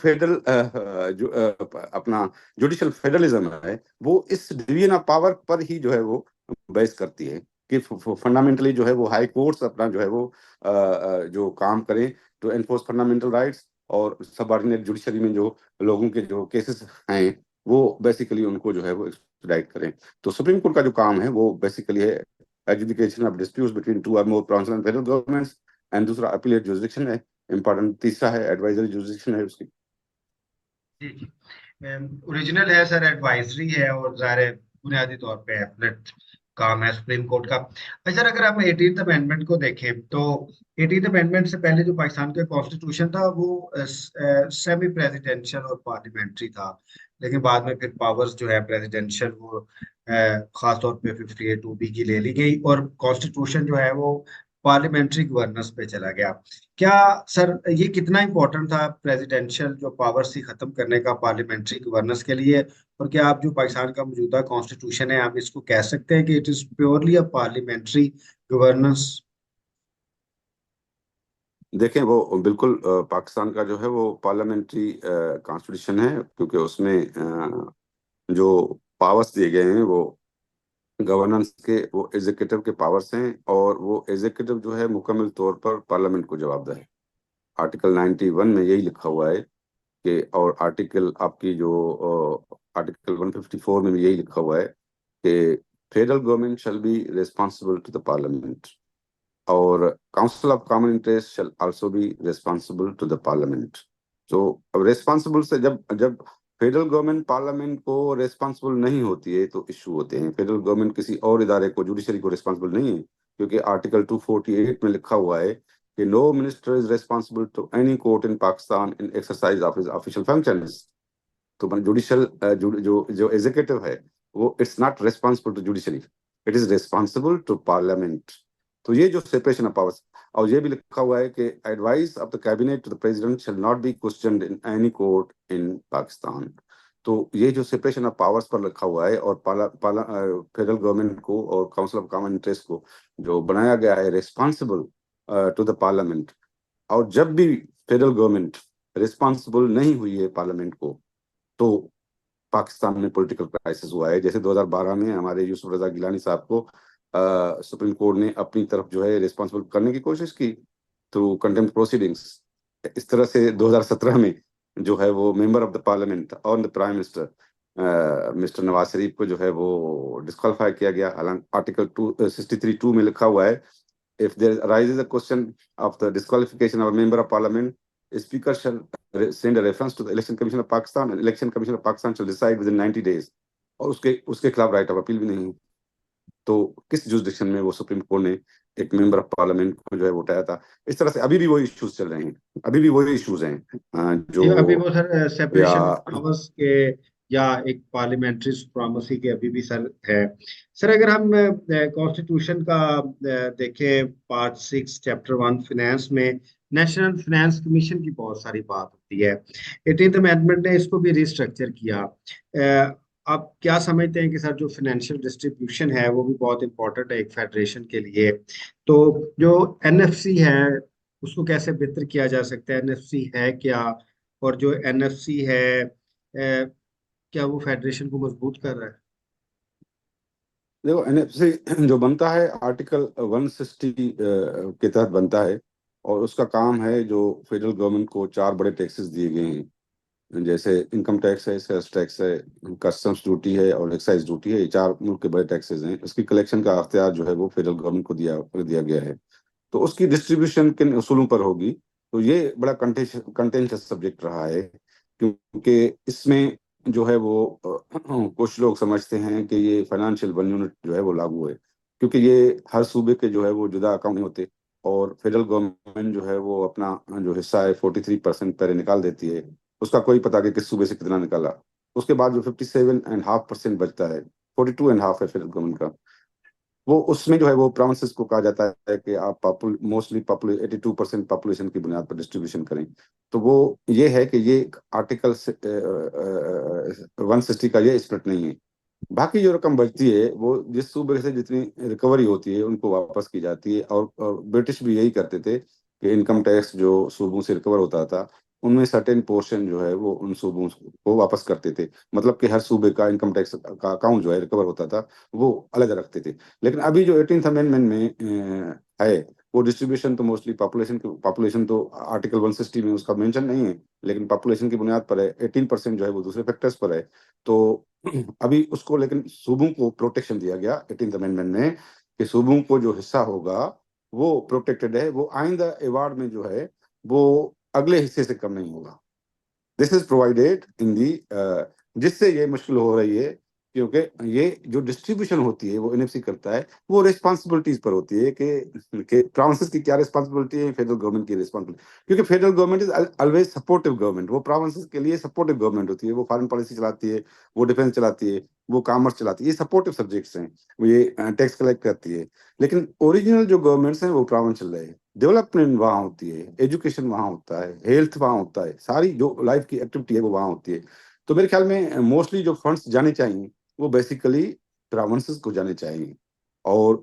[SPEAKER 2] अपना जुडिशल फेडरलिज्म है, वो इस डिवीजन ऑफ पावर पर ही जो है वो बहस करती है कि फंडामेंटली जो है वो हाई कोर्ट्स अपना जो है वो जो काम करें टू एनफोर्स फंडामेंटल राइट्स, और सबऑर्डिनेट जुडिशरी में जो लोगों के जो केसेस हैं वो बेसिकली उनको जो है वो एक्सट्राडिट करें। तो सुप्रीम कोर्ट का जो काम है वो बेसिकली है adjudication of disputes between two or more provincial and federal governments, and दूसरा अपीलेट जुरिसडिक्शन है, इम्पोर्टेंट तीसरा है एडवाइजरी जुरिसडिक्शन है उसकी।
[SPEAKER 1] जी जी। ओरिजिनल है सर, एडवाइजरी है, और ज़ाहिर है बुनियादी तौर पे एपलेट काम है सुप्रीम कोर्ट का। अच्छा सर, अगर हम 18th अमेंडमेंट को देखें तो 18th अमेंडमेंट से पहले जो पाकिस्तान का कॉन्स्टिट्यूशन था वो सेमी प्रेसिडेंशियल और पार्लियामेंट्री था, लेकिन बाद में फिर पावर्स जो है प्रेसिडेंशियल वो खास तौर पे 58(2)B की ले ली गई, और कॉन्स्टिट्यूशन जो है वो पार्लियामेंट्री गवर्नेंस पे चला गया। क्या सर ये कितना इम्पोर्टेंट था प्रेसिडेंशियल जो पावर थी खत्म करने का पार्लियामेंट्री गवर्नेंस के लिए? और क्या आप जो पाकिस्तान का मौजूदा कॉन्स्टिट्यूशन है, आप इसको कह सकते हैं कि it is purely a parliamentary governance?
[SPEAKER 2] देखें, वो बिल्कुल पाकिस्तान का जो है वो पार्लियामेंट्री कॉन्स्टिट्यूशन है, क्योंकि उसमें जो पावर्स दिए गए हैं वो गवर्नेंस के, वो एग्जीक्यूटिव के पावर्स हैं, और वो एग्जीक्यूटिव जो है मुकम्मल तौर पर पार्लियामेंट को जवाबदेह है। आर्टिकल 91 में यही लिखा हुआ है कि, और आर्टिकल आपकी जो आर्टिकल 154 में भी यही लिखा हुआ है कि federal government shall be responsible to the parliament, और council of common interest shall also be responsible to the parliament. तो अब रिस्पॉन्सिबल से जब जब फेडरल गवर्नमेंट पार्लियामेंट को रिस्पॉन्सिबल नहीं होती है तो इशू होते हैं। फेडरल गवर्नमेंट किसी और इदारे को, जुडिशरी को रिस्पॉन्सिबल नहीं है, क्योंकि आर्टिकल 248 में लिखा हुआ है कि no minister is responsible to any court in Pakistan in exercise of his official functions. तो जुडिशल जो जो एग्जीक्यूटिव है वो it's not responsible to judiciary, it is responsible to parliament. तो ये जो सेपरेशन ऑफ पावर्स, और ये भी लिखा हुआ है कि advice of the cabinet to the president shall not be questioned in any court in Pakistan. तो ये जो सेपरेशन ऑफ पावर्स पर लिखा हुआ है, और फेडरल गवर्नमेंट को और काउंसिल ऑफ कॉमन इंटरेस्ट को जो बनाया गया है रिस्पॉन्सिबल टू द पार्लियामेंट, और जब भी फेडरल गवर्नमेंट रिस्पॉन्सिबल नहीं हुई है पार्लियामेंट को, तो पाकिस्तान में पॉलिटिकल क्राइसिस हुआ है। जैसे 2012 में हमारे यूसुफ रजा गिलानी साहब को सुप्रीम कोर्ट ने अपनी तरफ जो है रिस्पॉन्सिबल करने की कोशिश की थ्रू कंटेम्प्ट प्रोसीडिंग्स। इस तरह से 2017 में जो है वो मेंबर ऑफ द पार्लियामेंट और the prime minister mister Nawaz Sharif को जो है वो डिस्क्वालीफाई किया गया। हालांकि आर्टिकल 263(2) में लिखा हुआ है, if there arises a question of the disqualification of a member of parliament, a speaker shall send a reference to the election commission of Pakistan, and election commission of Pakistan shall decide within 90 days। और उसके उसके खिलाफ right of appeal भी नहीं है। तो किस jurisdiction में वो सुप्रीम कोर्ट ने एक मेंबर ऑफ पार्लियामेंट को जो है वो उठाया था? इस तरह से अभी भी वही इश्यूज चल रहे हैं, अभी भी वही इश्यूज हैं
[SPEAKER 1] जी, अभी
[SPEAKER 2] जो
[SPEAKER 1] वो सर
[SPEAKER 2] या
[SPEAKER 1] सेपरेशन ऑफ पावर्स के या एक पार्लियामेंट्री सुप्रीमेसी के अभी भी सर है। सर अगर हम कॉन्स्टिट्यूशन का देखें पार्ट 6 चैप्टर 1 फिनेंस में, नेशनल फिनेंस कमीशन की बहुत सारी बात होती है। 18th अमेंडमेंट ने इसको भी रिस्ट्रक्चर किया। आप क्या समझते हैं कि सर जो फाइनेंशियल डिस्ट्रीब्यूशन है वो भी बहुत इंपॉर्टेंट है एक फेडरेशन के लिए? तो जो एनएफसी है उसको कैसे बेहतर किया जा सकता है? एनएफसी है क्या? और जो एनएफसी है क्या वो फेडरेशन को मजबूत कर रहा है?
[SPEAKER 2] देखो, एनएफसी जो बनता है आर्टिकल 160 के तहत बनता है, और उसका काम है जो फेडरल गवर्नमेंट को 4 बड़े टैक्सेस दिए गए हैं, जैसे इनकम टैक्स है, सेल्स टैक्स है, कस्टम्स ड्यूटी है और एक्साइज ड्यूटी है। ये 4 मुल्क के बड़े टैक्सेस हैं। इसकी कलेक्शन का अख्तियार जो है वो फेडरल गवर्नमेंट को दिया गया है। तो उसकी डिस्ट्रीब्यूशन किन उसूलों पर होगी, तो ये बड़ा कंटेंशियस सब्जेक्ट रहा है, क्योंकि इसमें जो है वो कुछ लोग समझते हैं कि ये फाइनेंशियल वन यूनिट जो है वो लागू है, क्योंकि ये हर सूबे के जो है वो जुदा अकाउंट नहीं होते, और फेडरल गवर्नमेंट जो है वो अपना जो हिस्सा है 43% पहले निकाल देती है, उसका कोई पता कि किस सूबे से कितना निकाला। उसके बाद जो 57.5% बचता है, 42.5 है फेडरल गवर्नमेंट का, वो उसमें जो है वो प्रोविंसेस को कहा जाता है कि आप मोस्टली 82% पॉपुलेशन की बुनियाद पर डिस्ट्रीब्यूशन करें। तो वो ये है कि ये आर्टिकल 160 का ये स्प्लिट नहीं है। बाकी जो रकम बचती है वो जिस सूबे से जितनी रिकवरी होती है उनको वापस की जाती है। और ब्रिटिश भी यही करते थे कि इनकम टैक्स जो सूबों से रिकवर होता था उनमें सर्टेन पोर्शन जो है वो उन सूबों को वापस करते थे। मतलब कि हर सूबे का इनकम टैक्स का अकाउंट जो है रिकवर होता था वो अलग रखते थे। लेकिन अभी जो 18th अमेंडमेंट में है वो डिस्ट्रीब्यूशन तो मोस्टली पॉपुलेशन तो आर्टिकल 160 में उसका मेंशन नहीं है, लेकिन पॉपुलेशन की बुनियाद पर है। 18% जो है वो दूसरे फैक्टर्स पर है। तो अभी उसको लेकिन सूबों को प्रोटेक्शन दिया गया 18th अमेंडमेंट में कि सूबों को जो हिस्सा होगा वो प्रोटेक्टेड है, वो आइंदा अवार्ड में जो है वो अगले हिस्से से कम नहीं होगा। दिस इज प्रोवाइडेड इन दी, जिससे ये मुश्किल हो रही है क्योंकि ये जो डिस्ट्रीब्यूशन होती है वो एनएफसी करता है, वो रिस्पॉन्सिबिलिटीज पर होती है कि प्रोविंसेस की क्या रिस्पॉन्सिबिलिटी है, फेडरल गवर्नमेंट की रिस्पॉन्सिबिलिटी। क्योंकि federal government is always supportive government, वो प्रोविंसेस के लिए सपोर्टिव गवर्नमेंट होती है, वो फॉरेन पॉलिसी चलाती है, वो डिफेंस चलाती है, वो कॉमर्स चलाती है, ये सपोर्टिव सब्जेक्ट्स हैं, वो ये टैक्स कलेक्ट करती है। लेकिन ओरिजिनल जो गवर्नमेंट्स हैं वो प्रोविंस चल रहे हैं, डेवलपमेंट वहाँ होती है, एजुकेशन वहाँ होता है, हेल्थ वहाँ होता है, सारी जो लाइफ की एक्टिविटी है वो वहाँ होती है। तो मेरे ख्याल में मोस्टली जो फंड्स जाने चाहिए वो बेसिकली प्रोविंसेस को जाने चाहिए। और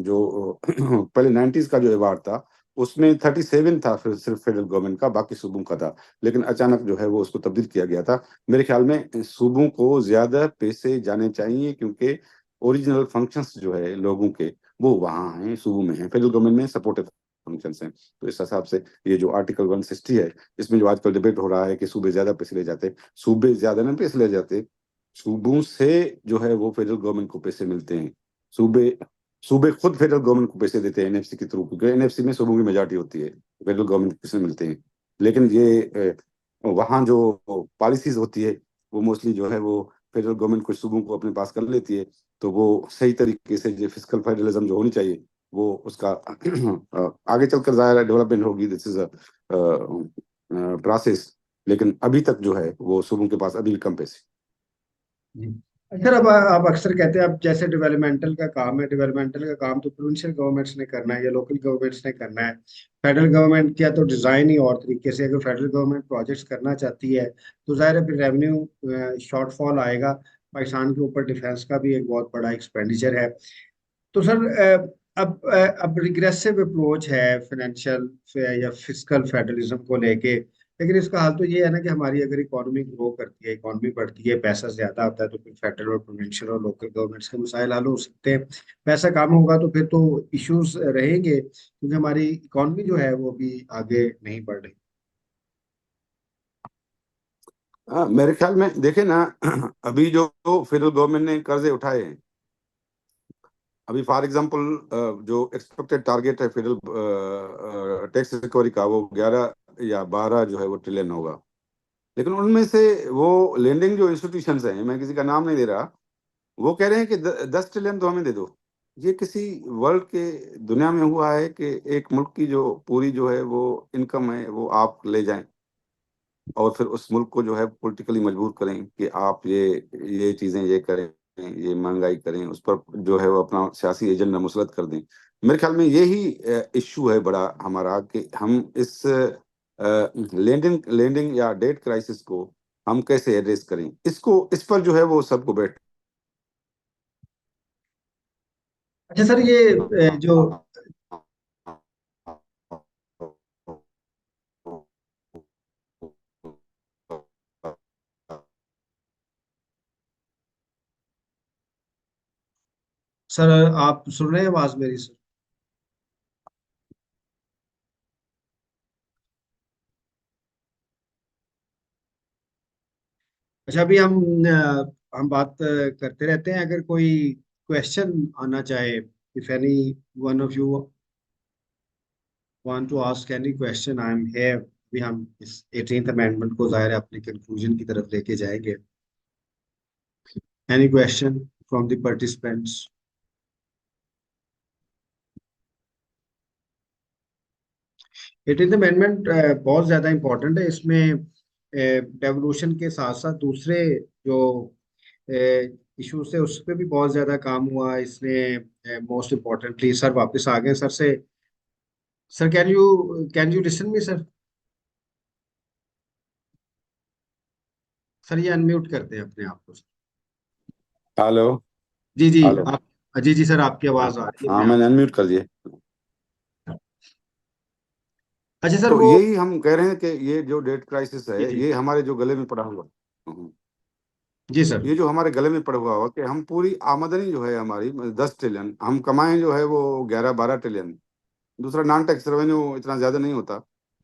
[SPEAKER 2] जो पहले 90s का जो अवार्ड था उसमें 37 था, फिर सिर्फ फेडरल गवर्नमेंट का, बाकी सूबों का था। लेकिन अचानक जो है वो उसको तब्दील किया गया था। मेरे ख्याल में सूबों को ज्यादा पैसे जाने चाहिए क्योंकि ओरिजिनल फंक्शंस जो है लोगों के वो वहाँ हैं, सूबों में हैं, फेडरल गवर्नमेंट में सपोर्टिव फंक्शंस हैं। तो इस हिसाब से ये जो आर्टिकल 160 है इसमें जो आजकल डिबेट हो रहा है कि सूबे ज्यादा पैसे ले जाते, सूबे ज्यादा नहीं पैसे ले जाते, सूबों से जो है वो फेडरल गवर्नमेंट को पैसे मिलते हैं। सूबे सूबे खुद फेडरल गवर्नमेंट को पैसे देते हैं एनएफसी के थ्रू, क्योंकि एनएफसी में सूबों की मेजॉरिटी होती है, फेडरल गवर्नमेंट को पैसे मिलते हैं। लेकिन ये वहाँ जो पॉलिसीज होती है वो मोस्टली जो है वो फेडरल गवर्नमेंट कुछ सूबों को अपने पास कर लेती है। तो वो सही तरीके से जो फिजिकल फेडरलिज्म जो होनी चाहिए वो उसका आगे चलकर जाहिर डेवलपमेंट होगी, दिस इज अ प्रोसेस। लेकिन अभी तक जो है वो सूबों के पास अभी भी कम पैसे।
[SPEAKER 1] जी। सर, अब आप अक्सर कहते हैं अब जैसे डेवलपमेंटल का काम है, डेवलपमेंटल का काम तो प्रोविंशियल गवर्नमेंट्स ने करना है या लोकल गवर्नमेंट्स ने करना है। फेडरल गवर्नमेंट का तो डिजाइन ही और तरीके से, अगर फेडरल गवर्नमेंट प्रोजेक्ट्स करना चाहती है तो जाहिर है फिर रेवेन्यू शॉर्टफॉल आएगा। पाकिस्तान के ऊपर डिफेंस का भी एक बहुत बड़ा एक्सपेंडिचर है। तो सर, अब रिग्रेसिव अप्रोच है फाइनेंशियल या फिजिकल फेडरलिज्म को लेके। लेकिन इसका हाल तो ये है ना कि हमारी अगर इकोनॉमी ग्रो करती है, इकोनॉमी बढ़ती है, पैसा ज्यादा आता है तो फिर फेडरल और प्रोविंशियल और लोकल गवर्नमेंट्स के मसाइल हल हो सकते हैं। पैसा कम होगा तो फिर तो इश्यूज रहेंगे, क्योंकि हमारी इकोनॉमी जो है वो भी आगे नहीं बढ़ रही।
[SPEAKER 2] मेरे ख्याल में देखे ना अभी जो फेडरल गवर्नमेंट ने कर्जे उठाए हैं, अभी फॉर एग्जांपल जो एक्सपेक्टेड टारगेट है फेडरल टैक्स रिकवरी का वो 11 या 12 जो है वो ट्रिलियन होगा। लेकिन उनमें से वो लेंडिंग जो इंस्टीट्यूशंस हैं, मैं किसी का नाम नहीं दे रहा, वो कह रहे हैं कि 10 ट्रिलियन तो हमें दे दो। ये किसी वर्ल्ड के दुनिया में हुआ है कि एक मुल्क की जो पूरी जो है वो इनकम है वो आप ले जाएं और फिर उस मुल्क को जो है पॉलिटिकली मजबूर करें कि आप ये चीजें ये करें, ये महंगाई करें, उस पर जो है वो अपना सियासी एजेंडा मुसलत कर दें। मेरे ख्याल में यही इश्यू है बड़ा हमारा कि हम इस लैंडिंग लैंडिंग या डेट क्राइसिस को हम कैसे एड्रेस करें, इसको इस पर जो है वो सबको बैठ।
[SPEAKER 1] अच्छा सर, ये जो सर, आप सुन रहे हैं आवाज मेरी सर? अच्छा, अभी हम बात करते रहते हैं। अगर कोई क्वेश्चन आना चाहे, if any one of you want to ask any question, I am here. अभी हम इस 18th अमेंडमेंट को जाहिर है अपनी कंक्लूजन की तरफ लेके जाएंगे। Any question from the participants? 18th amendment बहुत ज्यादा इंपॉर्टेंट है। इसमें डेवोल्यूशन के साथ साथ दूसरे जो इश्यूज थे उस पर भी बहुत ज्यादा काम हुआ इसने। मोस्ट इम्पोर्टेंटली सर वापस आ गए। सर से sir, can you listen me sir? Sir ये अनम्यूट करते हैं अपने आप को।
[SPEAKER 2] हेलो।
[SPEAKER 1] जी जी।
[SPEAKER 2] हेलो।
[SPEAKER 1] आप, जी जी सर, आपकी
[SPEAKER 2] हाँ
[SPEAKER 1] आवाज आ रही है,
[SPEAKER 2] हाँ,
[SPEAKER 1] मैं
[SPEAKER 2] मैंने
[SPEAKER 1] आपसे।
[SPEAKER 2] अनम्यूट कर दिए।
[SPEAKER 1] अच्छा सर
[SPEAKER 2] तो
[SPEAKER 1] वो।
[SPEAKER 2] यही हम कह रहे हैं कि ये जो डेट क्राइसिस
[SPEAKER 1] जी
[SPEAKER 2] है
[SPEAKER 1] जी।
[SPEAKER 2] ये हमारे जो गले में पड़ा हुआ।
[SPEAKER 1] जी सर।
[SPEAKER 2] ये जो हमारे गले में पड़ा हुआ हो कि हम पूरी आमदनी जो है हमारी 10 ट्रिलियन हम कमाएं जो है वो 11-12 ट्रिलियन। दूसरा नॉन टैक्स रेवेन्यू इतना ज्यादा नहीं होता।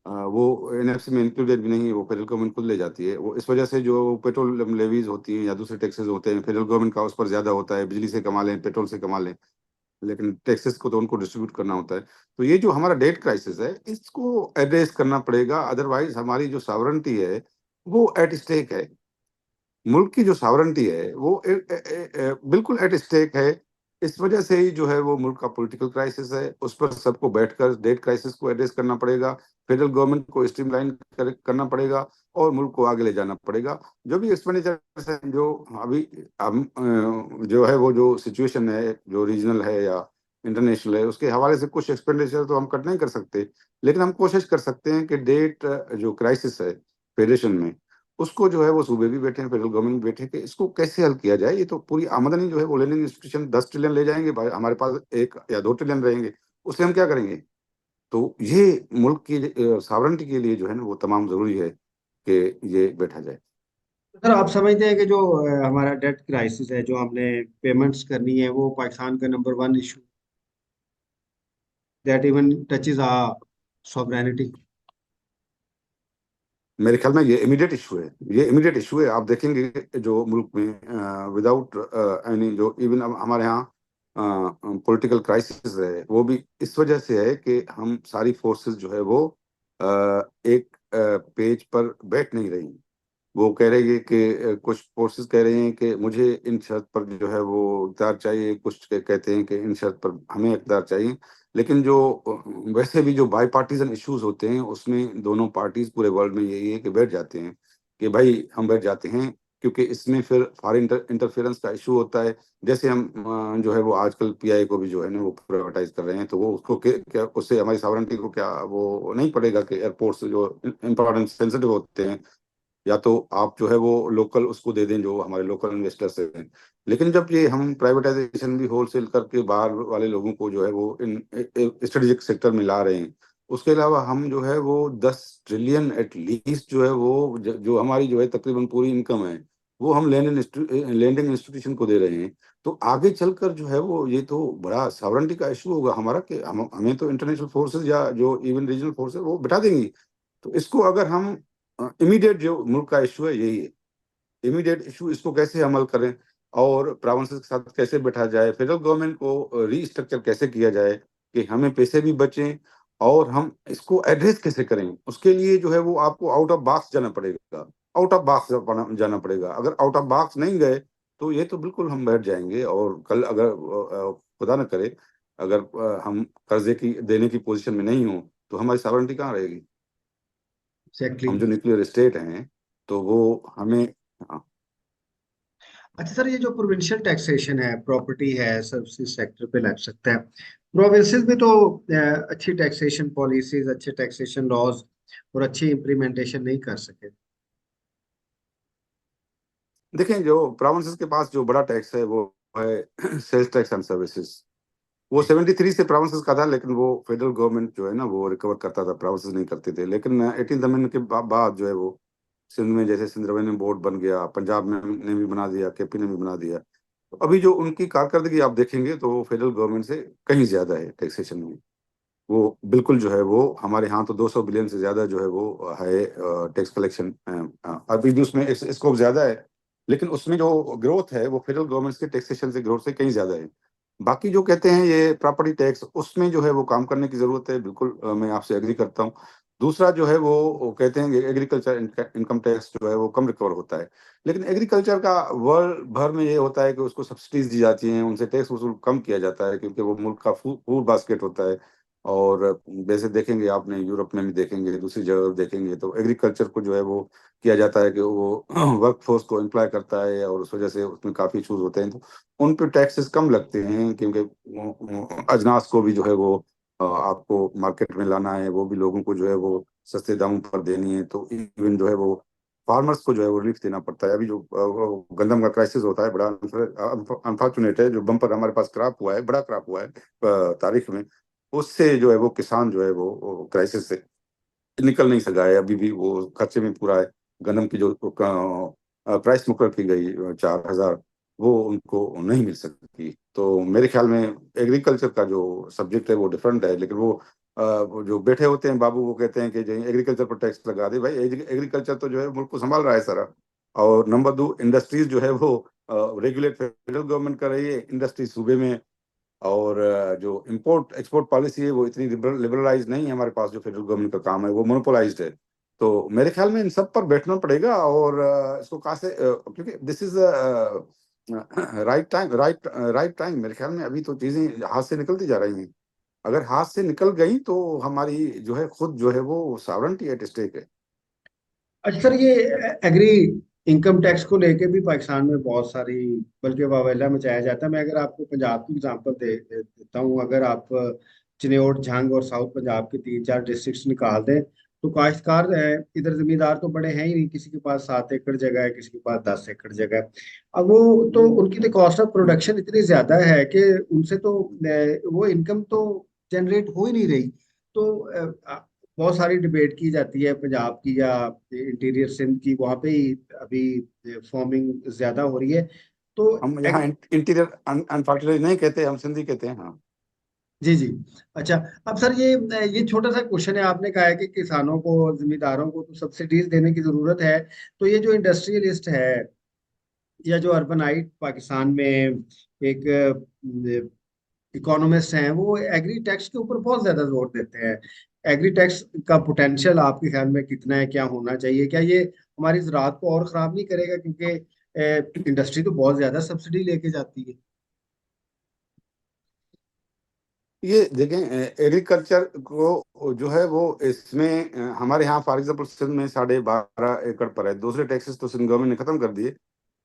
[SPEAKER 2] वो एनएफसी में इंक्लूडेड भी नहीं है, वो फेडरल गवर्नमेंट खुद ले जाती है। वो इस वजह से जो पेट्रोल लेवीज होती हैं या दूसरे टैक्सेस होते हैं फेडरल गवर्नमेंट का उस पर ज्यादा होता है। बिजली से कमा लें, पेट्रोल से कमा लें, लेकिन टैक्सेस को तो उनको डिस्ट्रीब्यूट करना होता है। तो ये जो हमारा डेट क्राइसिस है इसको एड्रेस करना पड़ेगा, अदरवाइज हमारी जो सॉवरेंटी है वो एट स्टेक है। मुल्क की जो सॉवरेंटी है वो बिल्कुल एट स्टेक है। इस वजह से ही जो है वो मुल्क का पॉलिटिकल क्राइसिस है, उस पर सबको बैठकर डेट क्राइसिस को एड्रेस करना पड़ेगा। फेडरल गवर्नमेंट को स्ट्रीमलाइन करना पड़ेगा और मुल्क को आगे ले जाना पड़ेगा। जो भी एक्सपेंडिचर है जो अभी हम जो है वो जो सिचुएशन है जो रीजनल है या इंटरनेशनल है उसके हवाले से कुछ एक्सपेंडिचर तो हम कट नहीं कर सकते, लेकिन हम कोशिश कर सकते हैं कि डेट जो क्राइसिस है फेडरेशन में उसको जो है वो सूबे भी बैठे हैं, फेडरल गवर्नमेंट भी बैठे हैं कि इसको कैसे हल किया जाए। ये तो पूरी आमदनी जो है वो लेंडिंग इंस्टीट्यूशन 10 ट्रिलियन ले जाएंगे भाई, हमारे पास 1 या 2 ट्रिलियन रहेंगे, उससे हम क्या करेंगे। तो ये मुल्क की सॉवरेंटी के लिए जो है ना वो तमाम जरूरी है कि ये बैठा जाए।
[SPEAKER 1] सर आप समझते हैं कि जो हमारा डेट क्राइसिस है, जो हमने पेमेंट्स करनी है, वो पाकिस्तान का number one issue that even touches our sovereignty?
[SPEAKER 2] मेरे ख्याल में ये इमीडिएट इशू है, ये इमीडिएट इशू है। आप देखेंगे जो मुल्क में विदाउट एनी जो इवन हमारे यहाँ पॉलिटिकल क्राइसिस है वो भी इस वजह से है कि हम सारी फोर्सेस जो है वो एक पेज पर बैठ नहीं रही। वो कह रही है कि कुछ फोर्सेस कह रहे हैं कि मुझे इन शर्त पर जो है वो इक़्तिदार चाहिए, कुछ कहते हैं कि इन शर्त पर हमें इक़्तिदार चाहिए। लेकिन जो वैसे भी जो बाई पार्टीजन इश्यूज होते हैं उसमें दोनों पार्टीज पूरे वर्ल्ड में यही है कि बैठ जाते हैं कि भाई हम बैठ जाते हैं, क्योंकि इसमें फिर फॉरेन इंटरफेरेंस का इशू होता है। जैसे हम जो है वो आजकल पीआई को भी जो है ना वो प्राइवेटाइज कर रहे हैं, तो वो उसको क्या उससे हमारी सॉवरेंटी को क्या वो नहीं पड़ेगा कि एयरपोर्ट्स जो इंपॉर्टेंट सेंसिटिव होते हैं या तो आप जो है वो लोकल उसको दे दें जो हमारे लोकल इन्वेस्टर्स हैं। लेकिन जब ये हम प्राइवेटाइजेशन भी होलसेल करके बाहर वाले लोगों को जो है वो इन स्ट्रेटेजिक सेक्टर में ला रहे हैं, उसके अलावा हम जो है वो 10 ट्रिलियन एटलीस्ट जो है वो जो हमारी जो है तकरीबन पूरी इनकम है वो हम लैंडिंग इंस्टीट्यूशन को दे रहे हैं। तो आगे चलकर जो है वो ये तो बड़ा सॉवरेंटी का इशू होगा हमारा कि हमें तो इंटरनेशनल फोर्सेस या जो इवन रीजनल फोर्सेस वो बिठा देंगी। तो इसको अगर हम इमीडिएट जो मुल्क का इशू है यही है, इमीडिएट इशू इसको कैसे अमल करें और प्रोविंसेस के साथ कैसे बैठा जाए, फेडरल गवर्नमेंट को रीस्ट्रक्चर कैसे किया जाए कि हमें पैसे भी बचें और हम इसको एड्रेस कैसे करें। उसके लिए जो है वो आपको आउट ऑफ बॉक्स जाना पड़ेगा, आउट ऑफ बॉक्स जाना पड़ेगा। अगर आउट ऑफ बॉक्स नहीं गए तो ये तो बिल्कुल हम बैठ जाएंगे और कल अगर खुदा न करे अगर हम कर्जे की देने की पोजीशन में नहीं हो तो हमारी सॉवरेंटी कहाँ रहेगी।
[SPEAKER 1] एग्जैक्टली।
[SPEAKER 2] हम जो न्यूक्लियर स्टेट हैं तो वो हमें। हाँ,
[SPEAKER 1] अच्छा सर, ये जो प्रोविंशियल टैक्सेशन है, प्रॉपर्टी है, सर्विसेज सेक्टर पे लग सकता है। प्रोविंसेस में तो अच्छी टैक्सेशन पॉलिसीज, अच्छे टैक्सेशन लॉज और अच्छी इम्प्लीमेंटेशन नहीं कर सके।
[SPEAKER 2] देखें जो प्रोविंसेस के पास जो बड़ा टैक्स है वो है सेल्स टैक्स एंड सर्विसेज। वो
[SPEAKER 1] जी
[SPEAKER 2] 73 से प्रोविंसेस का था, लेकिन वो फेडरल गवर्नमेंट जो है ना वो रिकवर करता था, प्रोविंसेस नहीं करते थे। लेकिन 18th अमेंडमेंट के बाद जो है वो सिंध में जैसे सिंध रेवेन्यू बोर्ड बन गया, पंजाब में ने भी बना दिया, केपी ने भी बना दिया। तो अभी जो उनकी कारकर्दगी आप देखेंगे तो फेडरल गवर्नमेंट से कहीं ज्यादा है टैक्सेशन में। वो बिल्कुल जो है वो हमारे यहाँ तो 200 बिलियन से ज्यादा जो है वो है टैक्स कलेक्शन। अभी भी उसमें स्कोप ज्यादा है, लेकिन उसमें जो ग्रोथ है वो फेडरल गवर्नमेंट के टैक्सेशन से ग्रोथ से कहीं ज्यादा है। बाकी जो कहते हैं ये प्रॉपर्टी टैक्स उसमें जो है वो काम करने की जरूरत है, बिल्कुल मैं आपसे एग्री करता हूँ। दूसरा जो है वो कहते हैं कि एग्रीकल्चर इनकम टैक्स जो है वो कम रिकवर होता है। लेकिन एग्रीकल्चर का वर्ल्ड भर में ये होता है कि उसको सब्सिडीज दी जाती हैं, उनसे टैक्स वसूल कम किया जाता है क्योंकि वो मुल्क का फूड बास्केट होता है। और वैसे देखेंगे आपने यूरोप में भी देखेंगे, दूसरी जगह देखेंगे, तो एग्रीकल्चर को जो है वो किया जाता है कि वो वर्क फोर्स को एम्प्लॉय करता है और उस वजह से उसमें काफी इशूज होते हैं, तो उन पे टैक्सेस कम लगते हैं, क्योंकि अजनास को भी जो है वो आपको मार्केट में लाना है, वो भी लोगों को जो है वो सस्ते दामों पर देनी है, तो इवन जो है वो फार्मर्स को जो है वो रिलीफ देना पड़ता है। अभी जो गंदम का क्राइसिस होता है, बड़ा अनफॉर्चुनेट है, जो बम्पर हमारे पास क्रॉप हुआ है, बड़ा क्रॉप हुआ है तारीख में, उससे जो है वो किसान जो है वो क्राइसिस से निकल नहीं सका है, अभी भी वो खर्चे में पूरा है। गन्नम की जो प्राइस मुकर की गई 4,000, वो उनको नहीं मिल सकती। तो मेरे ख्याल में एग्रीकल्चर का जो सब्जेक्ट है वो डिफरेंट है, लेकिन वो जो बैठे होते हैं बाबू, वो कहते हैं कि जो एग्रीकल्चर पर टैक्स लगा दे। भाई एग्रीकल्चर तो जो है मुल्क को संभाल रहा है सारा। और नंबर 2, इंडस्ट्रीज जो है वो रेगुलेट फेडरल गवर्नमेंट कर रही है, इंडस्ट्री सूबे में। और जो इम्पोर्ट एक्सपोर्ट पॉलिसी है वो इतनी लिबरलाइज नहीं है हमारे पास, जो फेडरल गवर्नमेंट का काम है वो मोनोपोलाइज्ड है। तो मेरे ख्याल में इन सब पर बैठना पड़ेगा, और इसको कहाँ से, क्योंकि this is right time, right time. मेरे ख्याल में अभी तो चीजें हाथ से निकलती जा रही हैं। अगर हाथ से निकल गई तो हमारी जो है खुद जो है वो सॉवरेंटी एट स्टेक है।
[SPEAKER 1] अच्छा सर, ये एग्री इनकम टैक्स को लेके भी पाकिस्तान में बहुत सारी, बल्कि वावेला मचाया जाता है। मैं अगर आपको पंजाब की एग्जांपल देता हूँ, अगर आप चिन्योट, झंग और साउथ पंजाब के 3-4 डिस्ट्रिक्ट्स निकाल दें, तो काश्तकार इधर जमींदार तो बड़े हैं ही नहीं, किसी के पास 7 एकड़ जगह है, किसी के पास 10 एकड़ जगह है। अब वो तो उनकी तो कॉस्ट ऑफ प्रोडक्शन इतनी ज्यादा है कि उनसे तो वो इनकम तो जनरेट हो ही नहीं रही। तो बहुत सारी डिबेट की जाती है पंजाब की या इंटीरियर सिंध की, वहां पे ही अभी फार्मिंग ज्यादा हो रही है। तो
[SPEAKER 2] हम यहाँ इंटीरियर अनफॉर्चुनेटली नहीं कहते, हम सिंधी कहते हैं, हाँ।
[SPEAKER 1] जी जी। अच्छा, अब सर ये छोटा सा क्वेश्चन है। आपने कहा है कि किसानों को, जिम्मेदारों को तो सब्सिडीज देने की जरूरत है। तो ये जो इंडस्ट्रियलिस्ट है या जो अर्बनाइट पाकिस्तान में एक इकोनॉमिस्ट हैं, वो एग्री टैक्स के ऊपर बहुत ज्यादा जोर देते हैं। एग्री टैक्स का पोटेंशियल आपके ख्याल में कितना है, क्या होना चाहिए? क्या ये हमारी ज़राअत को और खराब नहीं करेगा? क्योंकि इंडस्ट्री तो बहुत ज्यादा सब्सिडी लेके जाती है।
[SPEAKER 2] ये देखें, एग्रीकल्चर को जो है वो इसमें हमारे यहाँ फॉर एग्जाम्पल सिंध में 12.5 एकड़ पर है, दूसरे टैक्सेस तो सिंध गवर्नमेंट ने खत्म कर दिए।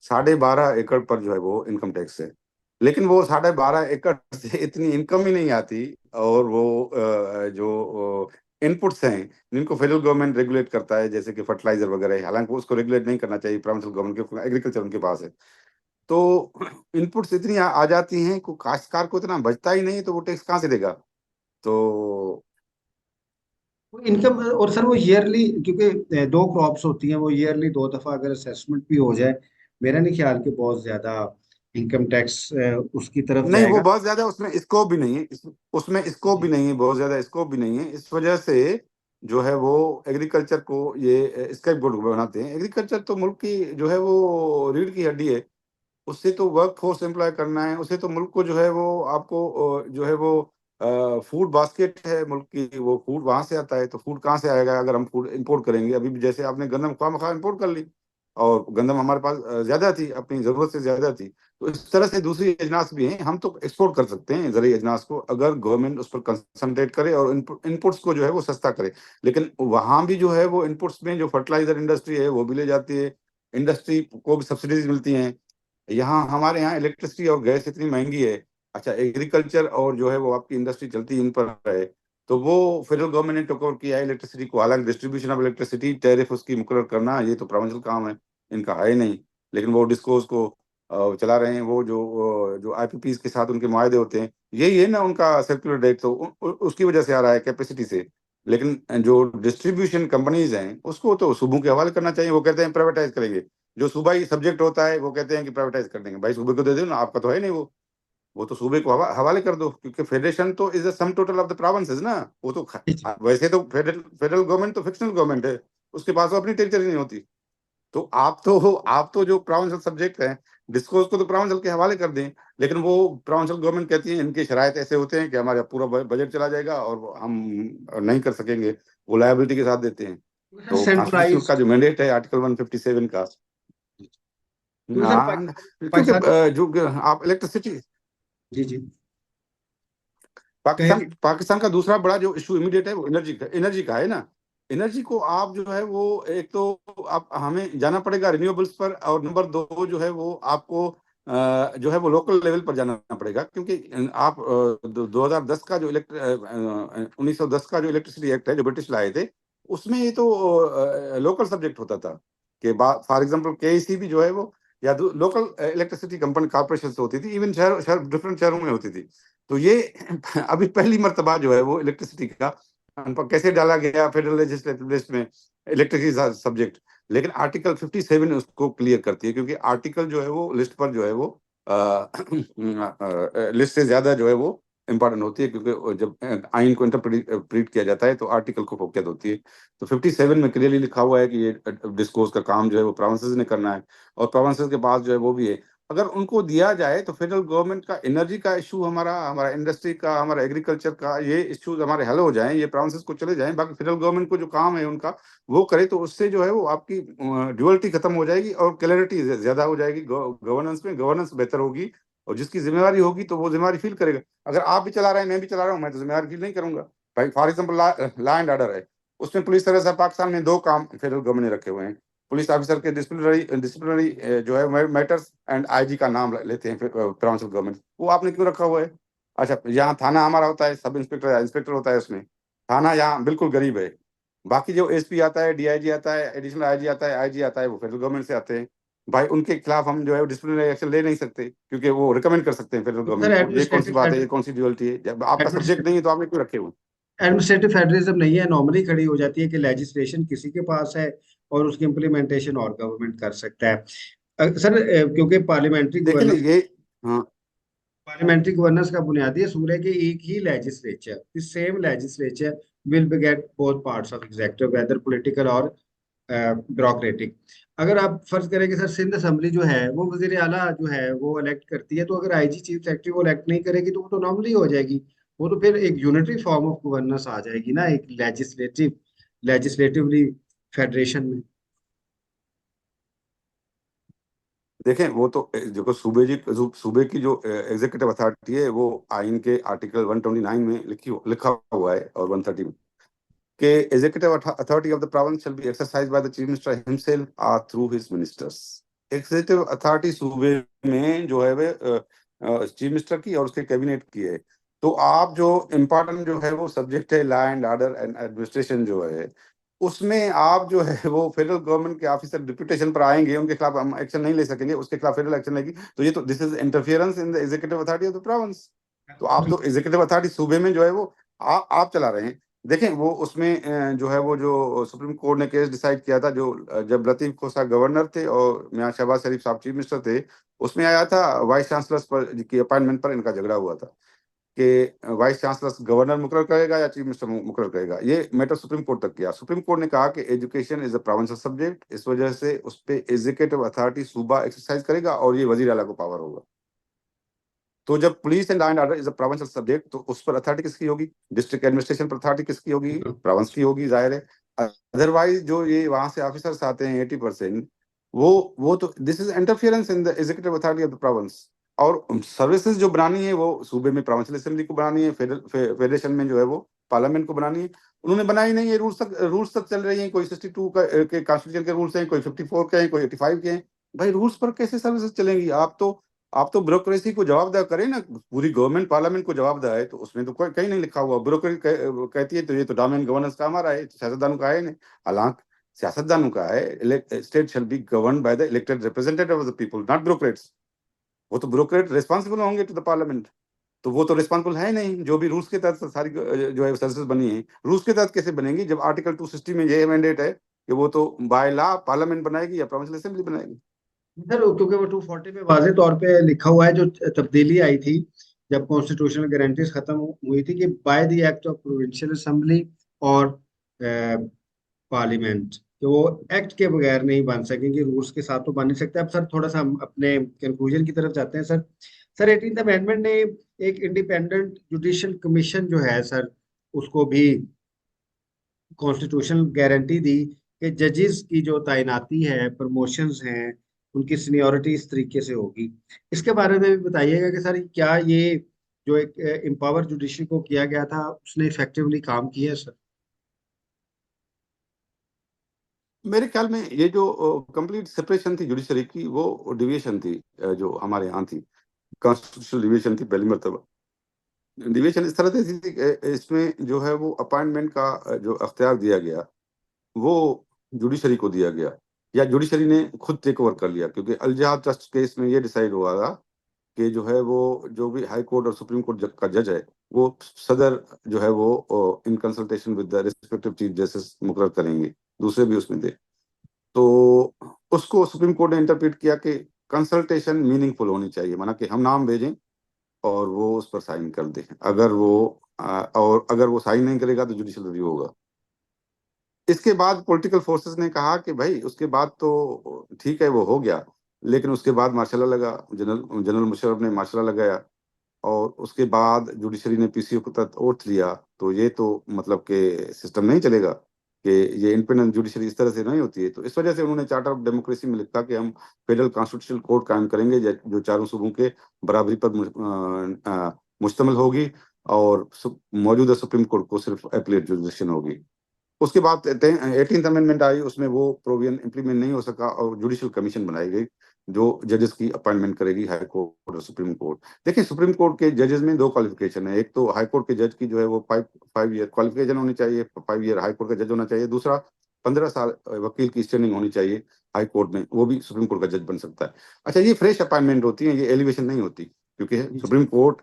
[SPEAKER 2] 12.5 एकड़ पर जो है वो इनकम टैक्स है, लेकिन वो 12.5 एकड़ से इतनी इनकम ही नहीं आती। और वो जो इनपुट्स हैं जिनको फेडरल गवर्नमेंट रेगुलेट करता है, जैसे कि फर्टिलाइजर वगैरह है, हालांकि उसको रेगुलेट नहीं करना चाहिए, प्रोविंशियल गवर्नमेंट के एग्रीकल्चर उनके पास है। तो इनपुट्स इतनी आ जाती हैं को काश्तकार को इतना बचता ही नहीं, तो वो टैक्स कहाँ से देगा? तो
[SPEAKER 1] वो इनकम, और सर वो ईयरली, क्योंकि 2 क्रॉप्स होती हैं, वो ईयरली 2 दफा अगर असेसमेंट भी हो जाए, मेरा नहीं ख्याल कि बहुत ज्यादा इनकम टैक्स उसकी तरफ
[SPEAKER 2] नहीं, वो
[SPEAKER 1] जाएगा।
[SPEAKER 2] बहुत ज्यादा उसमें स्कोप भी नहीं है, उसमें स्कोप भी
[SPEAKER 1] जी
[SPEAKER 2] नहीं है, बहुत ज्यादा स्कोप भी नहीं है। इस वजह से जो है वो एग्रीकल्चर को ये स्केपगोट बनाते हैं। एग्रीकल्चर तो मुल्क की जो है वो रीढ़ की हड्डी है। उससे तो वर्क फोर्स एम्प्लॉय करना है, उससे तो मुल्क को जो है वो आपको जो है वो फूड बास्केट है मुल्क की, वो फूड वहां से आता है। तो फूड कहाँ से आएगा अगर हम फूड इंपोर्ट करेंगे? अभी भी जैसे आपने गंदम खामखा इंपोर्ट कर ली, और गंदम हमारे पास ज्यादा थी, अपनी जरूरत से ज्यादा थी। तो इस तरह से दूसरी अजनास भी हैं, हम तो एक्सपोर्ट कर सकते हैं जरिए अजनास को, अगर गवर्नमेंट उस पर कंसंट्रेट करे और इनपुट्स को जो है वो सस्ता करे। लेकिन वहां भी जो है वो इनपुट्स में जो फर्टिलाइजर इंडस्ट्री है वो भी ले जाती है, इंडस्ट्री को भी सब्सिडीज मिलती हैं। यहाँ हमारे यहाँ इलेक्ट्रिसिटी और गैस इतनी महंगी है। अच्छा, एग्रीकल्चर और जो है वो आपकी इंडस्ट्री चलती इन पर है, तो वो फेडरल गवर्नमेंट ने टेक ओवर किया है इलेक्ट्रिसिटी को। हालांकि डिस्ट्रीब्यूशन ऑफ इलेक्ट्रिसिटी टैरिफ उसकी मुकर्रर करना ये तो प्रोविंशियल काम है, इनका है नहीं। लेकिन वो डिस्कोस को चला रहे हैं, वो जो आईपीपीज के साथ उनके मुआहदे होते हैं, यही है ना उनका सर्कुलर डेट, तो उसकी वजह से आ रहा है कैपेसिटी से। लेकिन जो डिस्ट्रीब्यूशन कंपनीज हैं उसको तो सूबों के हवाले करना चाहिए। वो कहते हैं प्राइवेटाइज करेंगे, जो सूबा ही सब्जेक्ट होता है वो कहते हैं कि प्राइवेटाइज कर देंगे। भाई सूबे को दे दो ना, आपका तो है नहीं वो तो सूबे को हवाले कर दो, क्योंकि फेडरेशन तो is the sum total of the provinces ना। वो तो
[SPEAKER 1] जी।
[SPEAKER 2] वैसे तो फेडरल गवर्नमेंट तो फिक्शनल गवर्नमेंट है, उसके पास तो अपनी टेरिटरी नहीं होती। तो आप तो जो प्रोविंशियल सब्जेक्ट है, डिस्कोर्स को तो प्रोविंशियल के हवाले कर दें। लेकिन वो प्रोविंशियल गवर्नमेंट कहती है इनके शराइत ऐसे होते हैं कि हमारा पूरा बजट चला जाएगा और हम नहीं कर सकेंगे, वो लायबिलिटी के साथ देते हैं।
[SPEAKER 1] सर
[SPEAKER 2] तो कॉन्स्टिट्यूशन का
[SPEAKER 1] सेंट्रलाइज्ड।
[SPEAKER 2] जो मैंडेट है आर्टिकल 157 का,
[SPEAKER 1] क्योंकि सर
[SPEAKER 2] हाँ, क्योंकि
[SPEAKER 1] पाकिस्तान,
[SPEAKER 2] जो आप इलेक्ट्रिसिटी,
[SPEAKER 1] जी जी, कहे।
[SPEAKER 2] पाकिस्तान पाकिस्तान का दूसरा बड़ा जो इशू इमीडिएट है वो एनर्जी का है ना। एनर्जी को आप जो है वो एक तो आप हमें जाना पड़ेगा रिन्यूएबल्स पर, और नंबर दो जो है वो आपको जो है वो लोकल लेवल पर जाना पड़ेगा, क्योंकि आप 2010 का जो 1910 का जो इलेक्ट्रिसिटी एक्ट है जो ब्रिटिश लाए थे, उसमें ये तो लोकल सब्जेक्ट होता था कि फॉर एग्जांपल केईसीबी जो है वो या लोकल इलेक्ट्रिसिटी कंपनी कॉर्पोरेशन से होती थी, इवन शहर डिफरेंट शहरों में होती थी। तो ये अभी पहली मर्तबा जो है वो इलेक्ट्रिसिटी का कैसे डाला गया फेडरल लेजिस्लेटिव लिस्ट में इलेक्ट्रिसिटी सब्जेक्ट। लेकिन आर्टिकल 57 उसको क्लियर करती है, क्योंकि आर्टिकल जो है वो लिस्ट पर जो है वो लिस्ट से ज्यादा जो है वो इंपॉर्टेंट होती है, क्योंकि जब आइन को इंटरप्रीट किया जाता है तो आर्टिकल को फोकस होती है। तो 57 में क्लियरली लिखा हुआ है कि ये डिस्कोर्स का काम जो है वो प्रोविंसेस ने करना है, और प्रोविंसेस के पास जो है वो भी है। अगर उनको दिया जाए तो फेडरल गवर्नमेंट का एनर्जी का इशू, हमारा हमारा इंडस्ट्री का, हमारा एग्रीकल्चर का, ये इश्यूज हमारे हल हो जाएं, ये प्रोविंसेस को चले जाएं, बाकी फेडरल गवर्नमेंट को जो काम है उनका वो करे, तो उससे जो है वो आपकी ड्युअलिटी खत्म हो जाएगी और क्लैरिटी ज्यादा हो जाएगी गवर्नेंस में, गवर्नेंस बेहतर होगी, और जिसकी जिम्मेवारी होगी तो वो जिम्मेवारी फील करेगा। अगर आप भी चला रहे हैं मैं भी चला रहा हूँ, मैं तो जिम्मेवारी फील नहीं करूंगा। भाई for example law and order है, उसमें पुलिस सर्विस ऑफ पाकिस्तान में दो काम फेडरल गवर्नमेंट ने रखे हुए हैं। पुलिस ऑफिसर के डिसिप्लिनरी जो है मैटर्स एंड आईजी का नाम लेते हैं प्रोविंशियल गवर्नमेंट, वो आपने क्यों रखा हुआ है? अच्छा, यहाँ थाना हमारा होता है, सब इंस्पेक्टर इंस्पेक्टर होता है उसमें, थाना यहाँ बिल्कुल गरीब है। बाकी जो एसपी आता है, डीआईजी आता है, एडिशनल आईजी आता है, आईजी आता है, वो फेडरल गवर्नमेंट से आते हैं। भाई उनके खिलाफ हम जो है डिसिप्लिनरी एक्शन ले नहीं सकते, क्योंकि वो रिकमेंड कर सकते हैं फेडरल
[SPEAKER 1] तो सर
[SPEAKER 2] गवर्नमेंट को। ये कौन सी बात है, ये कौन सी ड्यूअलिटी है? जब आपका सब्जेक्ट नहीं है तो आपने क्यों रखे हुए?
[SPEAKER 1] एडमिनिस्ट्रेटिव फेडरलिज्म नहीं है, नॉर्मली खड़ी हो जाती है कि लेजिस्लेशन किसी के पास है और उसकी इम्प्लीमेंटेशन और गवर्नमेंट कर सकता है। सर क्योंकि
[SPEAKER 2] देखिए ना ये, हाँ
[SPEAKER 1] पार्लियामेंट्री गवर्नेंस का बुनियादी असूल है कि एक ही legislature, the same legislature will beget both parts of executive, whether political or bureaucratic. अगर आप फर्ज करें कि सर सिंध असेंबली जो है वो वजीर आला जो है वो इलेक्ट करती है, तो अगर आईजी चीफ सेक्रेटरी वो इलेक्ट नहीं करेगी तो वो तो नॉर्मली हो जाएगी। वो तो फिर एक यूनिटरी फॉर्म ऑफ गवर्नेंस आ जाएगी ना, एक लेजिस्लेटिवली फेडरेशन में।
[SPEAKER 2] देखें, वो तो देखो सूबे की जो एग्जीक्यूटिव अथॉरिटी है वो आइन के आर्टिकल 129 में लिखा हुआ है, और 130 में, कि executive authority of the province shall be exercised by the chief minister himself or through his ministers. Executive authority सूबे में जो है वो चीफ मिनिस्टर की और उसके कैबिनेट की है। तो आप जो इम्पोर्टेंट जो है वो सब्जेक्ट है law and order and administration जो है, उसमें आप जो है वो फेडरल गवर्नमेंट के ऑफिसर डिप्यूटेशन पर आएंगे, उनके खिलाफ हम एक्शन नहीं ले सकेंगे, उसके खिलाफ फेडरल एक्शन लेगी, तो ये तो this is interference in the executive authority of the province. तो आप तो एग्जीक्यूटिव अथॉरिटी सूबे में जो है वो आप चला रहे हैं। देखें वो उसमें जो है वो जो सुप्रीम कोर्ट ने केस डिसाइड किया था, जो जब लतीफ खोसा गवर्नर थे और मियां शहबाज शरीफ साहब चीफ मिनिस्टर थे, उसमें आया था वाइस चांसलर्स पर की अपॉइंटमेंट पर इनका झगड़ा हुआ था कि वाइस चांसलर गवर्नर मुकर्रर करेगा या चीफ मिनिस्टर मुकर्रर करेगा। ये मैटर सुप्रीम कोर्ट तक गया। सुप्रीम कोर्ट ने कहा कि education is a provincial subject, इस वजह से उस पर एग्जीक्यूटिव अथॉरिटी सूबा एक्सरसाइज करेगा और ये वजीर आला को पावर होगा। तो जब police and law and order is a provincial subject, तो उस पर अथॉरिटी किसकी होगी? डिस्ट्रिक्ट एडमिनिस्ट्रेशन पर अथॉरिटी किसकी होगी? प्रोविंस की होगी, जाहिर है। अदरवाइज जो ये वहां से ऑफिसर्स आते हैं 80%, वो तो this is interference in the executive authority of the province. और सर्विसेज जो बनानी है वो सूबे में प्रोविंशियल असेंबली को बनानी है, फेडरेशन में जो है वो पार्लियामेंट को बनानी है। उन्होंने बनाई नहीं है, रूल्स तक चल रही है। कोई 62 के कॉन्स्टिट्यूशन के रूल्स हैं, कोई 54 के हैं, कोई 85 के हैं। भाई रूल्स पर कैसे सर्विसेज चलेंगी? आप तो ब्यूरोक्रेसी को जवाबदेह करें ना, पूरी गवर्नमेंट पार्लियामेंट को जवाबदेह है, तो उसमें तो कोई कहीं नहीं लिखा हुआ ब्यूरोक्रेसी कहती है तो ये तो डोमेन गवर्नेंस का हमारा है, सियासतदानों का है नहीं। हालांकि सियासतदानों का है, state shall be govern by the elected representative of the people, not bureaucrats. वो तो ब्यूरोक्रेट रिस्पॉन्सिबल होंगे टू द पार्लियामेंट, तो वो तो रिस्पॉन्सिबल है नहीं। जो भी रूल्स के तहत सारी जो है सर्विसेज बनी है, रूल्स के तहत कैसे बनेंगी जब आर्टिकल 260 में ये मैंडेट है कि वो तो बाय लॉ पार्लियामेंट बनाएगी या प्रोविंशियल असेंबली बनाएगी।
[SPEAKER 1] सर क्योंकि वो 240 में वाजे तौर पे लिखा हुआ है, जो तब्दीली आई थी जब कॉन्स्टिट्यूशनल गारंटीज खत्म हुई थी, कि by the act of provincial assembly और पार्लियामेंट, कि वो एक्ट के बगैर नहीं बन सकेंगे, रूल्स के साथ तो बन नहीं सकते। अब सर थोड़ा सा हम अपने कंक्लूजन की तरफ जाते हैं। सर 18th अमेंडमेंट ने एक इंडिपेंडेंट जुडिशियल कमीशन जो है सर, उसको भी कॉन्स्टिट्यूशनल गारंटी दी कि जजेस की जो तैनाती है, प्रमोशंस हैं, उनकी सीनियोरिटी इस तरीके से होगी। इसके बारे में भी बताइएगा कि सर क्या ये जो एक एम्पावर जुडिशरी को किया गया था, उसने इफेक्टिवली काम किया है सर?
[SPEAKER 2] मेरे ख्याल में ये जो कंप्लीट सेपरेशन थी जुडिशरी की, वो डिविएशन थी जो हमारे यहाँ थी, कॉन्स्टिट्यूशनल डिविएशन थी पहली मरतबा। डिविएशन इस तरह से थी कि इसमें जो है वो अपॉइंटमेंट का जो अख्तियार दिया गया, वो जुडिशरी को दिया गया, या जुडिशरी ने खुद टेक ओवर कर लिया, क्योंकि अलजहाद ट्रस्ट केस में ये डिसाइड हुआ था कि जो है वो जो भी हाई कोर्ट और सुप्रीम कोर्ट का जज है, वो सदर जो है वो in consultation with the respective chief justice मुकर्रर करेंगे, दूसरे भी उसमें थे। तो उसको सुप्रीम कोर्ट ने इंटरप्रेट किया कि कंसल्टेशन मीनिंगफुल होनी चाहिए, माना कि हम नाम भेजें और वो उस पर साइन कर दे, और अगर वो साइन नहीं करेगा तो जुडिशियल रिव्यू होगा। इसके बाद पॉलिटिकल फोर्सेस ने कहा कि भाई उसके बाद तो ठीक है वो हो गया, लेकिन उसके बाद मार्शल लॉ लगा, जनरल जनरल मुशर्रफ ने मार्शल लॉ लगाया, और उसके बाद जुडिशरी ने पीसीओ को तहत ओथ लिया। तो ये तो मतलब कि सिस्टम नहीं चलेगा, कि ये इंडिपेंडेंट जुडिशरी इस तरह से नहीं होती है। तो इस वजह से उन्होंने चार्टर ऑफ डेमोक्रेसी में लिखा कि हम फेडरल कॉन्स्टिट्यूशनल कोर्ट कायम करेंगे, जो चारों सूबों के बराबरी पर मुश्तमिल होगी, और मौजूदा सुप्रीम कोर्ट को सिर्फ अपीलेट जुरिसडिक्शन होगी। उसके बाद 18th अमेंडमेंट आई, उसमें वो प्रोविजन इंप्लीमेंट नहीं हो सका, और जुडिशियल कमीशन बनाई गई जो जजेस की अपॉइंटमेंट करेगी, हाई कोर्ट और सुप्रीम कोर्ट। देखिए, सुप्रीम कोर्ट के जजेस में दो क्वालिफिकेशन है। एक तो हाई कोर्ट के जज की जो है वो 5 ईयर क्वालिफिकेशन होनी चाहिए, 5 ईयर हाई कोर्ट का जज होना चाहिए। दूसरा, 15 साल वकील की स्टैंडिंग होनी चाहिए हाई कोर्ट में, वो भी सुप्रीम कोर्ट का जज बन सकता है। अच्छा, ये फ्रेश अपॉइंटमेंट होती है, ये एलिवेशन नहीं होती, क्योंकि
[SPEAKER 1] जी।
[SPEAKER 2] सुप्रीम कोर्ट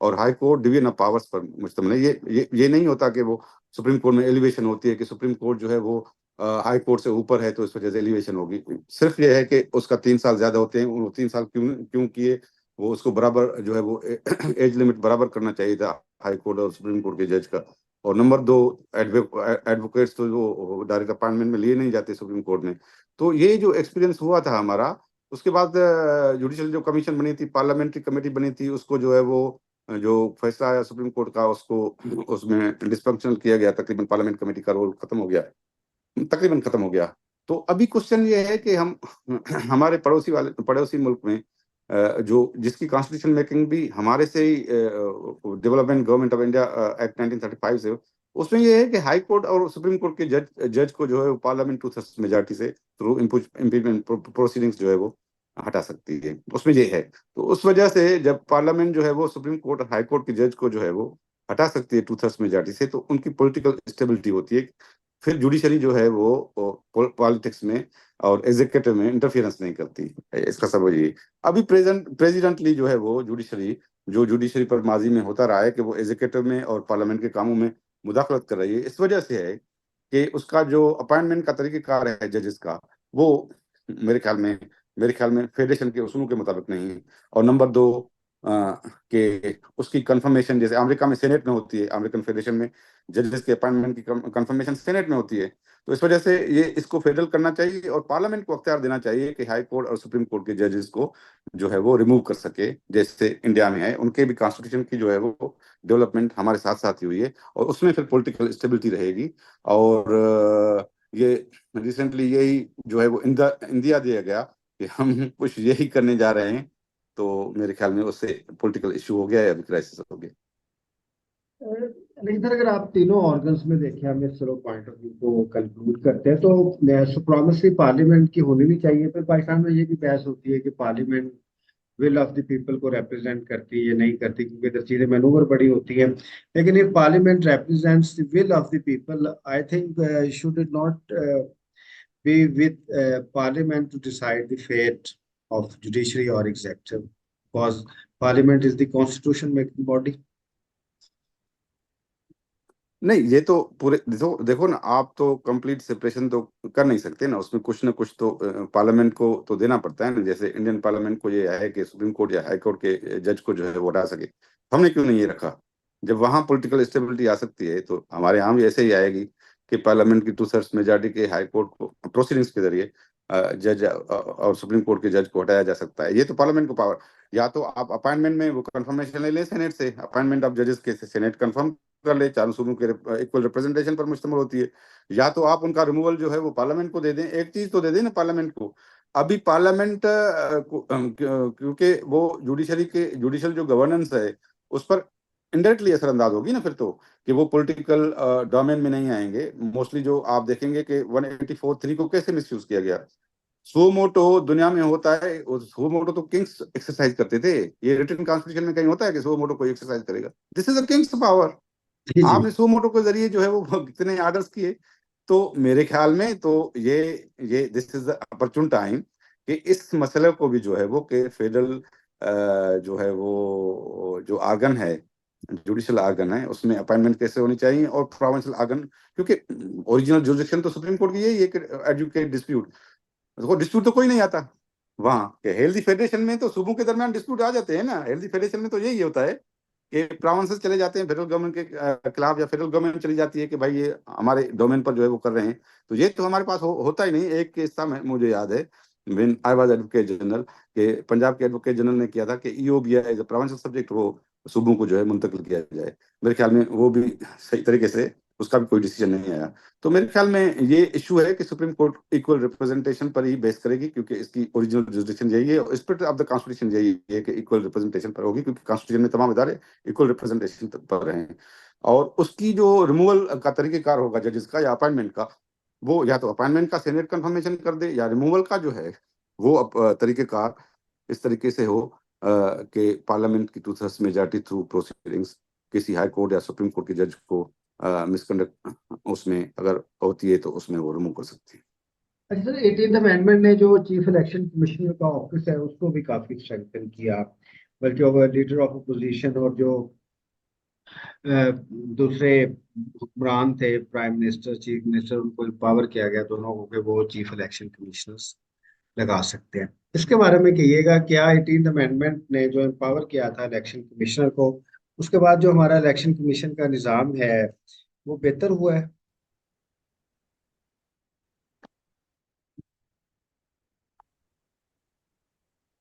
[SPEAKER 2] और high court division of powers पर मुश्तमिल है। ये नहीं होता कि वो सुप्रीम कोर्ट में एलिवेशन होती है कि सुप्रीम कोर्ट जो है वो हाई कोर्ट से ऊपर है तो इस वजह से एलिवेशन होगी। सिर्फ ये है कि उसका 3 साल ज्यादा होते हैं, वो 3 साल क्यों क्यों किए, वो उसको बराबर जो है वो एज लिमिट बराबर करना चाहिए था हाई कोर्ट और सुप्रीम कोर्ट के जज का। और नंबर दो, एडवोकेट्स तो जो डायरेक्ट अपॉइंटमेंट में लिए नहीं जाते सुप्रीम कोर्ट में। तो ये जो एक्सपीरियंस हुआ था हमारा, उसके बाद जुडिशल जो कमीशन बनी थी, पार्लियामेंट्री कमेटी बनी थी, उसको जो है वो जो फैसला आया सुप्रीम कोर्ट का, उसको उसमें डिस्फंक्शनल किया गया, तकरीबन पार्लियामेंट कमेटी का रोल खत्म हो गया, तकरीबन खत्म हो गया। तो अभी क्वेश्चन ये है कि हम हमारे पड़ोसी मुल्क में जो जिसकी कॉन्स्टिट्यूशन मेकिंग भी हमारे से ही development government of India act 1935 से, उसमें ये है कि हाई कोर्ट और सुप्रीम कोर्ट के जज को जो है वो पार्लियामेंट 2/3 मेजोरिटी से थ्रू इम्पीचमेंट प्रोसीडिंग्स जो है वो हटा सकती है, उसमें ये है। तो उस वजह से जब पार्लियामेंट जो है वो सुप्रीम कोर्ट और हाई कोर्ट के जज को जो है वो हटा सकती है 2/3 मेजोरिटी से, तो उनकी पॉलिटिकल स्टेबिलिटी होती है। फिर जुडिशरी जो है वो पॉलिटिक्स में और एग्जीक्यूटिव में इंटरफियरेंस नहीं करती है, इसका सब ये। अभी प्रेसिडेंटली जो है वो जुडिशरी पर माजी में होता रहा है कि वो एग्जीक्यूटिव में और पार्लियामेंट के कामों में मुदाखलत कर रही है। इस वजह से है कि उसका जो अपॉइंटमेंट का तरीक़ेकार है जजेस का, वो मेरे ख्याल में मेरे ख्याल में फेडरेशन के उसूलों के मुताबिक नहीं है। और नंबर दो, कि उसकी कंफर्मेशन जैसे अमेरिका में सेनेट में होती है, अमेरिकन फेडरेशन में जजेस के अपॉइंटमेंट की कंफर्मेशन सेनेट में होती है। तो इस वजह से ये इसको फेडरल करना चाहिए, और पार्लियामेंट को अख्तियार देना चाहिए कि हाई कोर्ट और सुप्रीम कोर्ट के जजेस को जो है वो रिमूव कर सके, जैसे इंडिया में है। उनके भी कॉन्स्टिट्यूशन की जो है वो डेवलपमेंट हमारे साथ साथ ही हुई है, और उसमें फिर पॉलिटिकल स्टेबिलिटी रहेगी। और ये रिसेंटली यही जो है वो इंडिया दिया गया कि हम कुछ यही करने जा रहे हैं, तो मेरे ख्याल में उससे पॉलिटिकल इशू हो गया या क्राइसिस हो गया।
[SPEAKER 1] लेकिन सर, अगर आप तीनों ऑर्गन्स में देखें, हम इस चलो पॉइंट ऑफ व्यू को कंक्लूड करते हैं, तो सुप्रीमेसी पार्लियामेंट की होनी भी चाहिए। फिर पाकिस्तान में ये भी बहस होती है कि parliament will of the people को रिप्रेजेंट करती है या नहीं करती, क्योंकि इधर चीजें मैनूवर बड़ी होती हैं। लेकिन ये parliament represents the will of the people, I think should it not be with parliament to decide the fate of judiciary और executive, because parliament is the constitution making body.
[SPEAKER 2] नहीं, ये तो पूरे देखो देखो ना, आप तो कंप्लीट सेपरेशन तो कर नहीं सकते ना, उसमें कुछ ना कुछ तो पार्लियामेंट को तो देना पड़ता है ना। जैसे इंडियन पार्लियामेंट को ये है कि सुप्रीम कोर्ट या हाई कोर्ट के जज को जो है वो हटा सके, हमने क्यों नहीं ये रखा? जब वहां पॉलिटिकल स्टेबिलिटी आ सकती है, तो हमारे यहाँ भी ऐसे ही आएगी कि पार्लियामेंट की 2/3 मेजोरिटी के हाई कोर्ट को प्रोसीडिंग्स के जरिए जज और सुप्रीम कोर्ट के जज को हटाया जा सकता है। ये तो पार्लियामेंट को पावर। या तो आप अपॉइंटमेंट में वो कंफर्मेशन ले लें सेनेट से, अपॉइंटमेंट ऑफ जजेस के सेनेट कंफर्म कर ले, चारों सूबों के इक्वल रिप्रेजेंटेशन पर मुश्तमिल होती है। या तो आप उनका रिमूवल जो है वो पार्लियामेंट को दे दें। एक चीज तो दे दें ना पार्लियामेंट को, अभी पार्लियामेंट क्योंकि वो जुडिशल जो गवर्नेंस है उस पर इनडायरेक्टली असरअंदाज होगी ना फिर तो, कि वो पॉलिटिकल डोमेन में नहीं आएंगे। मोस्टली जो आप देखेंगे कि 184(3) को कैसे मिसयूज किया गया। सो मोटो दुनिया में होता है, सो मोटो तो किंग्स एक्सरसाइज करते थे। ये रिटन कॉन्स्टिट्यूशन में कहीं होता है कि सो मोटो कोई एक्सरसाइज करेगा? This is a king's power.
[SPEAKER 1] जी जी।
[SPEAKER 2] आपने सो मोटो के जरिए जो है वो कितने आर्डर्स किए। तो मेरे ख्याल में तो ये this is the opportune time कि इस मसले को भी जो है वो कि फेडरल जो है वो जो आर्गन है, जुडिशल आर्गन है, उसमें अपॉइंटमेंट कैसे होनी चाहिए, और प्रोविंशियल आर्गन, क्योंकि ओरिजिनल जुरिडिक्शन तो सुप्रीम कोर्ट की यही है कि एडजुकेट डिस्प्यूट, देखो डिस्प्यूट तो कोई नहीं आता वहां के। हेल्दी फेडरेशन में तो सूबों के दरमियान डिस्प्यूट आ जाते हैं ना। हेल्दी फेडरेशन में तो यही होता है कि प्रोविंसेस चले जाते हैं फेडरल गवर्नमेंट के खिलाफ, या फेडरल गवर्नमेंट चली जाती है कि भाई ये हमारे डोमेन पर जो है वो कर रहे हैं। तो ये तो हमारे पास होता ही नहीं। एक केस था, मुझे याद है, when I was advocate general, के पंजाब के एडवोकेट जनरल ने किया था कि EOBI as a provincial subject वो सूबों को जो है मुंतकिल किया जाए। मेरे ख्याल में वो भी सही तरीके से उसका भी कोई डिसीजन नहीं आया। तो मेरे ख्याल में ये इशू है कि सुप्रीम कोर्ट इक्वल रिप्रेजेंटेशन पर ही बेस करेगी, क्योंकि इसकी ओरिजिनल जुरिडिक्शन यही है, और स्पिरिट ऑफ द कॉन्स्टिट्यूशन यही है कि इक्वल रिप्रेजेंटेशन पर होगी, क्योंकि कॉन्स्टिट्यूशन में तमाम इदारे इक्वल रिप्रेजेंटेशन पर हैं। और उसकी जो रिमूवल का तरीकेकार होगा जजेस का या अपॉइंटमेंट का, वो या तो अपॉइंटमेंट का सेनेट कंफर्मेशन कर दे, या रिमूवल का जो है वो तरीकेकार इस तरीके से हो कि पार्लियामेंट की 2/3 मेजॉरिटी थ्रू प्रोसीडिंग्स किसी हाई कोर्ट या सुप्रीम कोर्ट के जज को मिसकंडक्ट उसमें अगर होती है तो उसमें वो रिमूव कर सकती है।
[SPEAKER 1] अच्छा सर, 18th अमेंडमेंट ने जो चीफ इलेक्शन कमिश्नर का ऑफिस है उसको भी काफी स्ट्रेंथन किया, बल्कि ओवर लीडर ऑफ अपोजिशन और जो दूसरे हुक्मरान थे, प्राइम मिनिस्टर, चीफ मिनिस्टर, उनको एम्पावर किया गया दोनों को कि वो चीफ इलेक्शन कमिश्नर्स लगा सकते हैं। इसके बारे में कहिएगा, क्या 18th अमेंडमेंट ने जो एम्पावर किया था इलेक्शन कमिश्नर को, उसके बाद जो हमारा इलेक्शन कमीशन का निज़ाम है वो बेहतर हुआ है?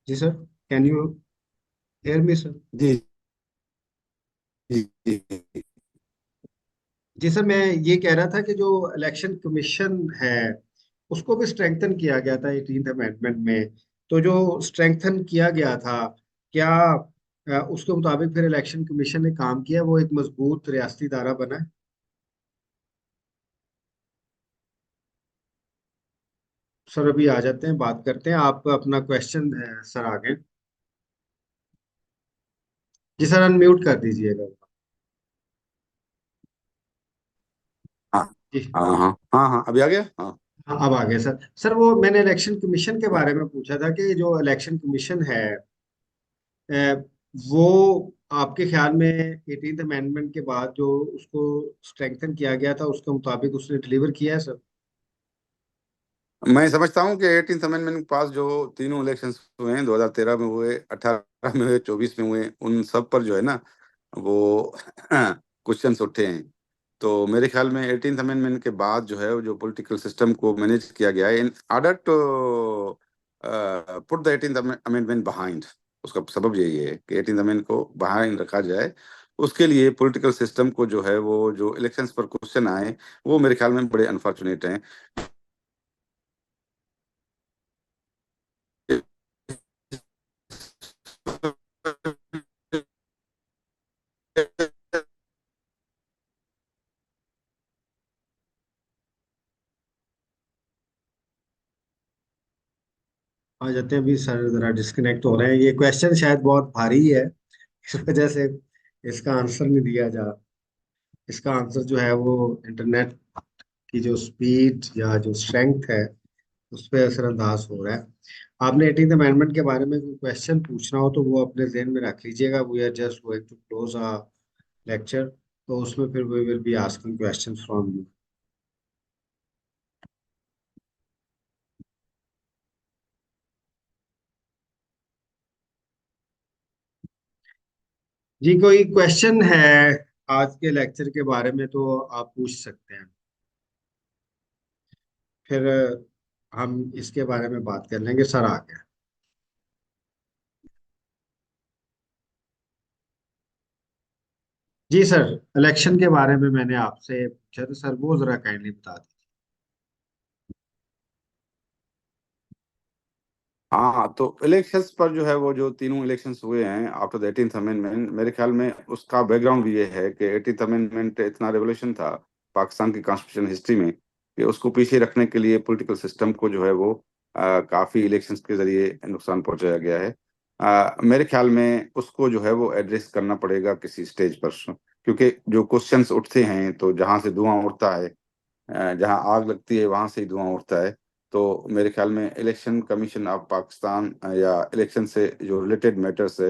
[SPEAKER 1] जी sir, can you hear me sir?
[SPEAKER 2] जी जी जी।
[SPEAKER 1] जी सर, मैं ये कह रहा था कि जो इलेक्शन कमीशन है उसको भी स्ट्रेंथन किया गया था 18th अमेंडमेंट में। तो जो स्ट्रेंथन किया गया था, क्या उसके मुताबिक फिर इलेक्शन कमीशन ने काम किया, वो एक मजबूत रियासती इदारा बना है? सर अभी आ जाते हैं, बात करते हैं, आप अपना क्वेश्चन सर आगे। जी सर, अनम्यूट कर दीजिएगा।
[SPEAKER 2] हाँ
[SPEAKER 1] जी।
[SPEAKER 2] हाँ हाँ हाँ हाँ, अभी आ गया। हाँ
[SPEAKER 1] हाँ, अब आ गया सर। सर वो मैंने इलेक्शन कमीशन के बारे में पूछा था कि जो इलेक्शन कमीशन है अ, वो आपके ख्याल में 18th अमेंडमेंट के बाद जो उसको स्ट्रेंथन किया गया था उसके मुताबिक उसने डिलीवर किया है सर?
[SPEAKER 2] मैं समझता हूँ कि 18th अमेंडमेंट पास जो तीनों इलेक्शंस हुए हैं, 2013 में हुए, 18 में हुए, 24 में हुए, उन सब पर जो है ना वो क्वेश्चंस उठे हैं। तो मेरे ख्याल में 18th अमेंडमेंट के बाद जो है वो जो पॉलिटिकल सिस्टम को मैनेज किया गया है in order to put the 18th amendment behind, उसका सबब यही है कि 18th अमेंडमेंट को बिहाइंड रखा जाए। उसके लिए पॉलिटिकल सिस्टम को जो है वो जो इलेक्शंस पर क्वेश्चन आए वो मेरे ख्याल में बड़े अनफॉर्चुनेट हैं।
[SPEAKER 1] आ जाते हैं, अभी सर जरा डिस्कनेक्ट हो रहे हैं। ये क्वेश्चन शायद बहुत भारी है, इस वजह से इसका आंसर नहीं दिया जा। इसका आंसर जो है वो इंटरनेट की जो स्पीड या जो स्ट्रेंथ है उस पर असरअंदाज हो रहा है। आपने 18th अमेंडमेंट के बारे में कोई क्वेश्चन पूछना हो तो वो अपने जहन में रख लीजिएगा। We are just going to close a lecture, तो उसमें फिर we will be asking question from you. जी, कोई क्वेश्चन है आज के लेक्चर के बारे में तो आप पूछ सकते हैं, फिर हम इसके बारे में बात कर लेंगे। सर आ गया। जी सर, इलेक्शन के बारे में मैंने आपसे पूछा था सर, वो जरा काइंडली बता दीजिए।
[SPEAKER 2] हाँ, तो इलेक्शंस पर जो है वो जो तीनों इलेक्शंस हुए हैं आफ्टर द 18th अमेंडमेंट, मेरे ख्याल में उसका बैकग्राउंड भी ये है कि 18th अमेंडमेंट इतना रेवोल्यूशन था पाकिस्तान की कॉन्स्टिट्यूशन हिस्ट्री में कि उसको पीछे रखने के लिए पॉलिटिकल सिस्टम को जो है वो काफी इलेक्शंस के जरिए नुकसान पहुंचाया गया है। मेरे ख्याल में उसको जो है वो एड्रेस करना पड़ेगा किसी स्टेज पर, क्योंकि जो क्वेश्चंस उठते हैं तो जहां से धुआं उड़ता है, जहां आग लगती है वहां से ही धुआं उठता है। तो मेरे ख्याल में इलेक्शन कमीशन ऑफ पाकिस्तान या इलेक्शन से जो रिलेटेड मैटर्स है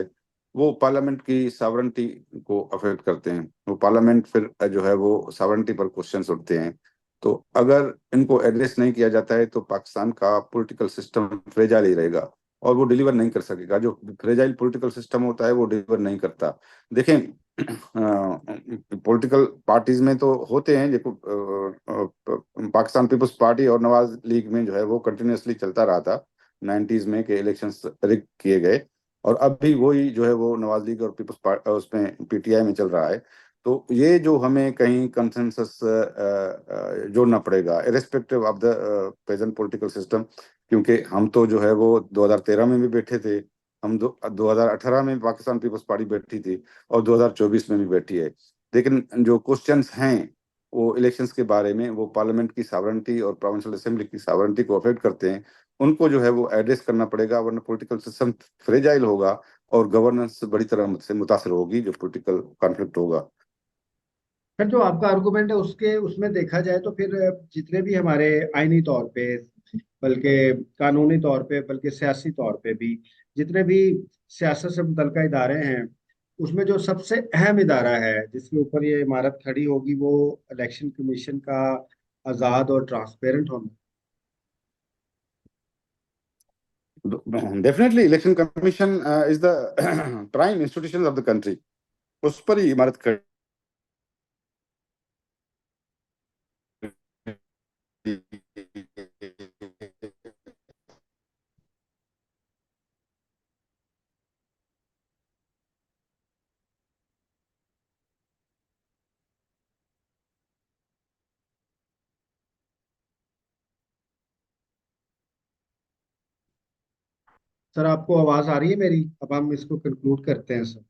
[SPEAKER 2] वो पार्लियामेंट की सॉवरेंटी को अफेक्ट करते हैं। वो पार्लियामेंट फिर जो है वो सॉवरेंटी पर क्वेश्चंस उठते हैं। तो अगर इनको एड्रेस नहीं किया जाता है तो पाकिस्तान का पॉलिटिकल सिस्टम फ्रेजाइल ही रहेगा और वो डिलीवर नहीं कर सकेगा। जो फ्रेजाइल पॉलिटिकल सिस्टम होता है वो डिलीवर नहीं करता। देखें, पॉलिटिकल पार्टीज में तो होते हैं, देखो पाकिस्तान पीपल्स पार्टी और नवाज लीग में जो है वो कंटिन्यूअसली चलता रहा था 90s में कि इलेक्शंस रिग किए गए, और अब भी वही जो है वो नवाज लीग और पीपल्स पार्टी उसमें पीटीआई में चल रहा है। तो ये जो हमें कहीं कंसेंसस जोड़ना पड़ेगा irrespective of the present political system, क्योंकि हम तो जो है वो 2013 में भी बैठे थे, हम 2018 में पाकिस्तान पीपल्स पार्टी बैठी थी और 2024 में भी बैठी है। लेकिन जो क्वेश्चंस हैं वो इलेक्शंस के बारे में वो पार्लियामेंट की सॉवरेंटी और प्रोविंशियल असेंबली की सॉवरेंटी को अफेक्ट करते हैं। उनको जो है वो एड्रेस करना पड़ेगा, वरना पॉलिटिकल सिस्टम फ्रेजाइल होगा और गवर्नेंस बड़ी तरह से मुतासर होगी जो पॉलिटिकल कॉन्फ्लिक्ट होगा।
[SPEAKER 1] फिर जो आपका आर्गुमेंट है उसके उसमें देखा जाए तो फिर जितने भी हमारे आईनी तौर पे, बल्कि कानूनी तौर पे, बल्कि सियासी तौर पे भी जितने भी सियासत से मुतल्लिका इदारे हैं, उसमें जो सबसे अहम इदारा है जिसके ऊपर ये इमारत खड़ी होगी वो इलेक्शन कमीशन का आज़ाद और ट्रांसपेरेंट होना।
[SPEAKER 2] Definitely election commission is the prime institution of the country, उस पर ही इमारत खड़ी।
[SPEAKER 1] सर आपको आवाज़ आ रही है मेरी? अब हम इसको कंक्लूड करते हैं सर।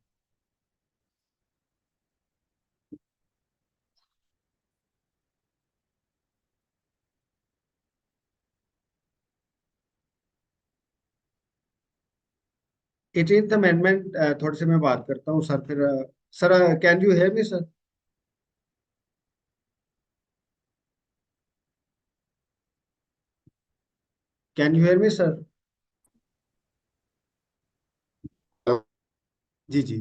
[SPEAKER 1] 18th अमेंडमेंट थोड़े से मैं बात करता हूँ सर, फिर sir can you hear me sir? Can you hear me sir? जी जी।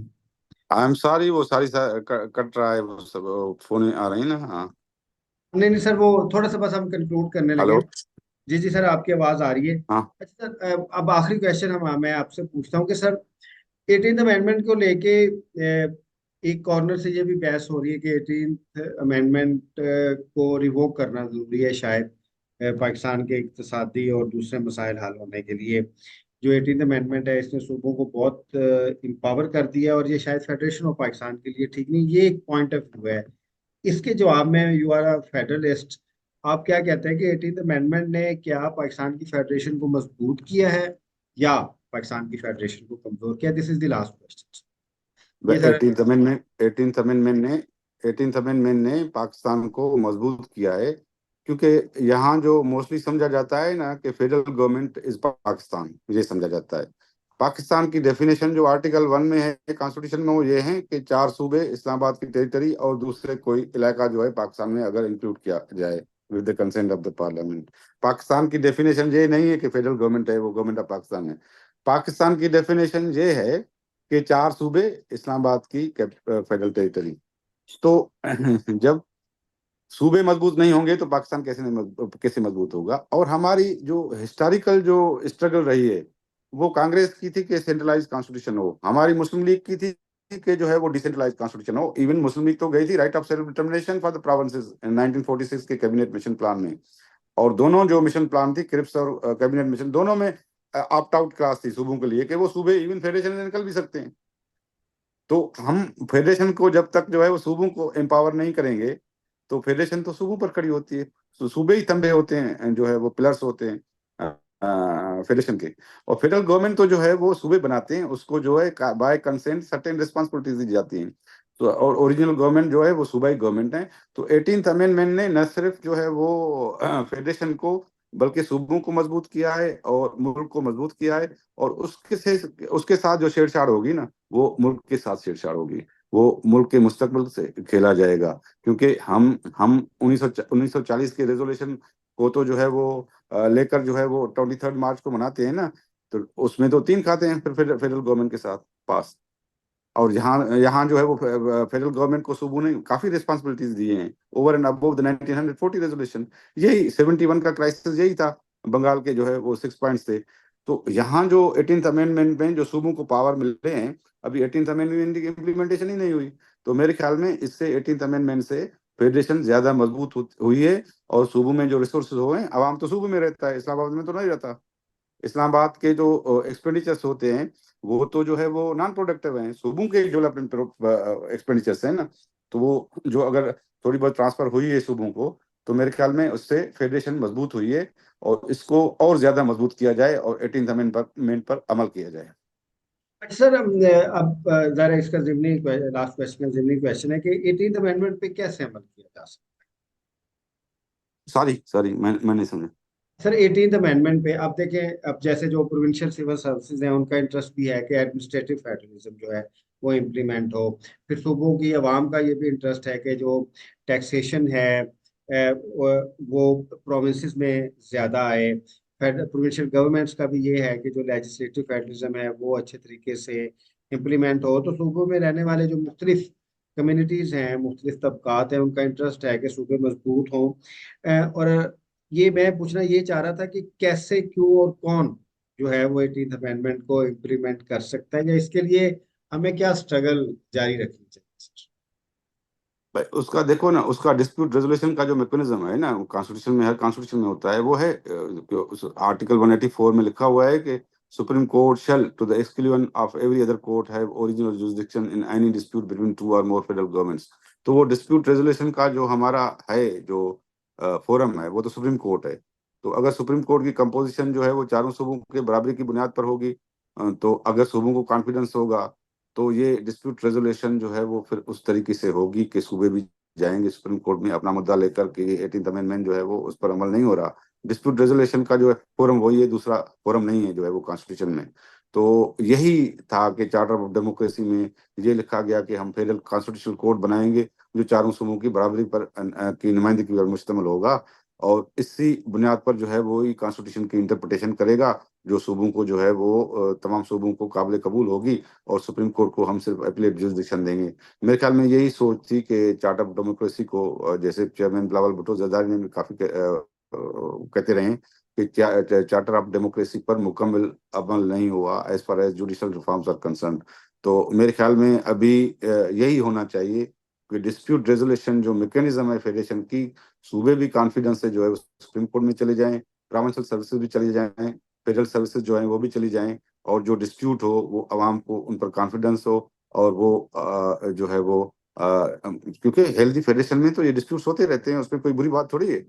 [SPEAKER 2] आई एम सॉरी, वो सारी कट रहा है, वो सब फोन आ रही है ना। हाँ,
[SPEAKER 1] नहीं नहीं सर, वो थोड़ा सा बस हम कंक्लूड करने लगे।
[SPEAKER 2] हेलो।
[SPEAKER 1] जी जी सर, आपकी आवाज़ आ रही है।
[SPEAKER 2] हाँ,
[SPEAKER 1] अच्छा सर, अब आखिरी क्वेश्चन मैं आपसे पूछता हूँ कि सर 18th अमेंडमेंट को लेके एक कॉर्नर से ये भी बहस हो रही है कि 18th अमेंडमेंट को रिवोक करना जरूरी है शायद पाकिस्तान के इक्तसादी और दूसरे मसाइल हल होने के लिए। जो 18th अमेंडमेंट है इसने सूबों को बहुत इम्पावर कर दिया और ये शायद फेडरेशन ऑफ पाकिस्तान के लिए ठीक नहीं। ये एक पॉइंट ऑफ व्यू है। इसके जवाब में यू आर अ फेडरलिस्ट, आप क्या कहते हैं कि 18th अमेंडमेंट ने क्या पाकिस्तान की फेडरेशन को मजबूत किया है या पाकिस्तान की फेडरेशन को कमजोर किया? This is the last question. ये सर।
[SPEAKER 2] 18th अमेंडमेंट ने पाकिस्तान को मजबूत किया है, क्योंकि यहाँ जो मोस्टली समझा जाता है ना कि फेडरल गवर्नमेंट इज पाकिस्तान, ये समझा जाता है। पाकिस्तान की डेफिनेशन जो आर्टिकल 1 में है कॉन्स्टिट्यूशन में वो ये है कि 4 सूबे इस्लामाबाद की टेरिटरी और दूसरे कोई इलाका जो है पाकिस्तान में अगर इंक्लूड किया जाए with the consent of the parliament. Pakistan की डेफिनेशन ये नहीं है कि फेडरल गवर्नमेंट है वो गवर्नमेंट ऑफ पाकिस्तान है। पाकिस्तान की डेफिनेशन ये है कि 4 सूबे इस्लामाबाद की फेडरल टेरिटरी। तो जब सूबे मजबूत नहीं होंगे तो पाकिस्तान कैसे मजबूत होगा? और हमारी जो हिस्टोरिकल जो स्ट्रगल रही है वो कांग्रेस की थी कि सेंट्रलाइज कॉन्स्टिट्यूशन हो, हमारी मुस्लिम लीग की थी कि जो है वो डिसेंट्रलाइज कॉन्स्टिट्यूशन हो। इवन मुस्लिम लीग तो गई थी right of self determination for the provinces 1946 के कैबिनेट मिशन प्लान में। और दोनों जो मिशन प्लान थी, क्रिप्स और कैबिनेट मिशन, दोनों में ऑप्ट आउट क्लास थी सूबों के लिए कि वो सूबे इवन फेडरेशन से निकल भी सकते हैं। तो हम फेडरेशन को जब तक जो है वो सूबों को एम्पावर नहीं करेंगे तो फेडरेशन तो सूबों पर खड़ी होती है। तो सूबे ही तंबे होते हैं जो है वो पिलर्स होते हैं। फेडरेशन के। और फेडरल गवर्नमेंट तो जो है वो सूबे बनाते हैं, उसको जो है बाय कंसेंट सर्टेन रिस्पॉन्सिबिलिटीज दी जाती हैं। तो और ओरिजिनल गवर्नमेंट जो है वो सूबाई गवर्नमेंट है। तो 18th अमेंडमेंट ने न सिर्फ जो है वो फेडरेशन को, बल्कि सूबों को मजबूत किया है और मुल्क को मजबूत किया है। और उसके साथ जो छेड़छाड़ होगी ना, वो मुल्क के साथ छेड़छाड़ होगी, वो मुल्क के मुस्तकबिल से खेला जाएगा। क्योंकि हम 1940 के रेजोल्यूशन को तो जो है वो लेकर जो है वो 23 मार्च को मनाते हैं ना। तो उसमें तो 3 खाते हैं फिर फेडरल गवर्नमेंट के साथ पास। और यहाँ यहाँ जो है वो फेडरल गवर्नमेंट को सूबों ने काफी रिस्पॉन्सिबिलिटीज दी हैं over and above the 1940 resolution. यही 71 का क्राइसिस यही था, बंगाल के जो है वो 6 पॉइंट्स थे। तो यहाँ जो 18th अमेंडमेंट में जो सूबों को पावर मिल रहे हैं, अभी 18th अमेंडमेंट की इम्प्लीमेंटेशन ही नहीं हुई। तो मेरे ख्याल में इससे 18th अमेंडमेंट से फेडरेशन ज्यादा मजबूत हुई है। और सूबों में जो रिसोर्सेज हो गए, आवाम तो सूबों में रहता है, इस्लामाबाद में तो नहीं रहता। इस्लामाबाद के जो एक्सपेंडिचर्स होते हैं वो तो जो है वो नॉन प्रोडक्टिव हैं, सूबों के डेवलपमेंट एक्सपेंडिचर्स हैं ना। तो वो जो अगर थोड़ी बहुत ट्रांसफर हुई है सूबों को, तो मेरे ख्याल में उससे फेडरेशन मजबूत हुई है। और इसको और ज्यादा मजबूत किया जाए और 18th अमेंडमेंट पर अमल किया जाए।
[SPEAKER 1] अच्छा सर, अब जरा इसका जिमनी लास्ट क्वेश्चन, जिमनी क्वेश्चन है कि 18th अमेंडमेंट पे कैसे अमल किया जा सकता
[SPEAKER 2] सॉरी सॉरी, मैं नहीं समझा।
[SPEAKER 1] है सर? 18th अमेंडमेंट पे आप देखें, अब जैसे जो प्रोविंशियल सिविल सर्विसेज हैं उनका इंटरेस्ट भी है कि एडमिनिस्ट्रेटिव फेडरलिज्म जो है वो इम्प्लीमेंट हो। फिर सूबों की आवाम का ये भी इंटरेस्ट है कि जो टैक्सेशन है वो प्रोविंसेस में ज्यादा आए। प्रोविंशियल गवर्नमेंट्स का भी ये है कि जो लेजिस्लेटिव फेडरलिज्म है वो अच्छे तरीके से इम्प्लीमेंट हो। तो सूबों में रहने वाले जो मुख्तलिफ कम्युनिटीज हैं, मुख्तलिफ तबकात हैं, उनका इंटरेस्ट है कि सूबे मजबूत हों। और ये मैं पूछना ये चाह रहा था कि कैसे, क्यों और कौन जो है वो 18th अमेंडमेंट को इम्प्लीमेंट कर सकता है, या इसके लिए हमें क्या स्ट्रगल जारी रखनी चाहिए?
[SPEAKER 2] भाई उसका देखो ना, उसका डिस्प्यूट रेजोल्यूशन का जो मैकेनिज्म है ना, कॉन्स्टिट्यूशन में, हर कॉन्स्टिट्यूशन में होता है, वो है आर्टिकल 184 में लिखा हुआ है कि supreme court shall to the exclusion of every other court have original jurisdiction in any dispute between two or more federal governments. तो वो डिस्प्यूट रेजोल्यूशन का जो हमारा है जो फोरम है, वो तो सुप्रीम कोर्ट है। तो अगर सुप्रीम कोर्ट की कंपोजिशन जो है वो चारों सूबों के बराबरी की बुनियाद पर होगी, तो अगर सूबों को कॉन्फिडेंस होगा, तो ये डिस्प्यूट रेजोल्यूशन जो है वो फिर उस तरीके से होगी कि सूबे भी जाएंगे सुप्रीम कोर्ट में अपना मुद्दा लेकर कि 18th अमेंडमेंट जो है वो उस पर अमल नहीं हो रहा। डिस्प्यूट रेजोल्यूशन का जो है फोरम वही है, दूसरा फोरम नहीं है जो है वो कॉन्स्टिट्यूशन में। तो यही था कि चार्टर ऑफ डेमोक्रेसी में ये लिखा गया कि हम फेडरल कॉन्स्टिट्यूशनल कोर्ट बनाएंगे जो चारों सूबों की बराबरी पर की नुमाइंदगी पर मुश्तमिल होगा। और इसी बुनियाद पर जो है वो ही कॉन्स्टिट्यूशन की इंटरप्रिटेशन करेगा, जो सूबों को जो है वो तमाम सूबों को काबिल कबूल होगी। और सुप्रीम कोर्ट को हम सिर्फ अपीलेट जुरिसडिक्शन देंगे। मेरे ख्याल में यही सोच थी कि चार्टर ऑफ डेमोक्रेसी को, जैसे चेयरमैन बिलावल भुट्टो जरदारी ने भी काफी कहते रहे कि चार्टर ऑफ डेमोक्रेसी पर मुकम्मल अमल नहीं हुआ as far as judicial reforms are concern. तो मेरे ख्याल में अभी यही होना चाहिए कि डिस्प्यूट रेजोल्यूशन जो मैकेनिज्म है फेडरेशन की, सूबे भी कॉन्फिडेंस से जो है सुप्रीम कोर्ट में चले जाएं, प्रोविंशियल सर्विसेज भी चली जाएं, फेडरल सर्विसेज जो है वो भी चली जाएं। और जो डिस्प्यूट हो वो आवाम को उन पर कॉन्फिडेंस हो। और वो जो है वो क्योंकि हेल्दी फेडरेशन में तो ये डिस्प्यूट्स होते रहते हैं, उसमें कोई बुरी बात थोड़ी है।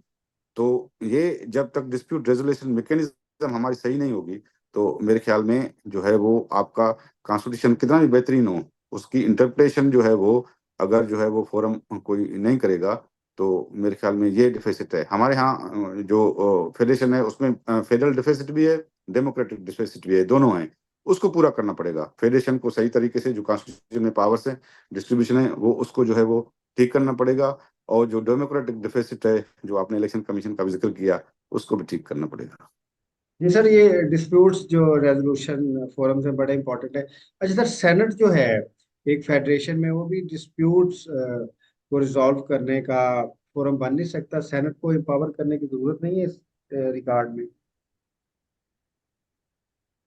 [SPEAKER 2] तो ये जब तक डिस्प्यूट रेजोल्यूशन मैकेनिज्म हमारी सही नहीं होगी, तो मेरे ख्याल में जो है वो आपका कॉन्स्टिट्यूशन कितना भी बेहतरीन हो, उसकी इंटरप्रिटेशन जो है वो अगर जो है वो फोरम कोई नहीं करेगा, तो मेरे ख्याल में ये डिफिसिट है हमारे यहाँ। जो फेडरेशन है उसमें फेडरल डिफिसिट भी है, डेमोक्रेटिक डिफिसिट भी है, दोनों हैं। उसको पूरा करना पड़ेगा फेडरेशन को सही तरीके से, जो कॉन्स्टिट्यूशन में पावर्स है, डिस्ट्रीब्यूशन है, वो उसको जो है वो ठीक करना पड़ेगा। और जो डेमोक्रेटिक डिफिसिट है, जो आपने इलेक्शन कमीशन का भी जिक्र किया, उसको भी ठीक करना पड़ेगा।
[SPEAKER 1] जी सर, ये डिस्प्यूट्स जो रेजोल्यूशन फोरम से बड़े इंपॉर्टेंट है। अच्छा सर, सेनेट जो है एक फेडरेशन में, वो भी डिस्प्यूट्स को रिजॉल्व करने का फोरम बन नहीं सकता? सेनेट को एम्पावर करने की जरूरत नहीं है इस रिगार्ड में?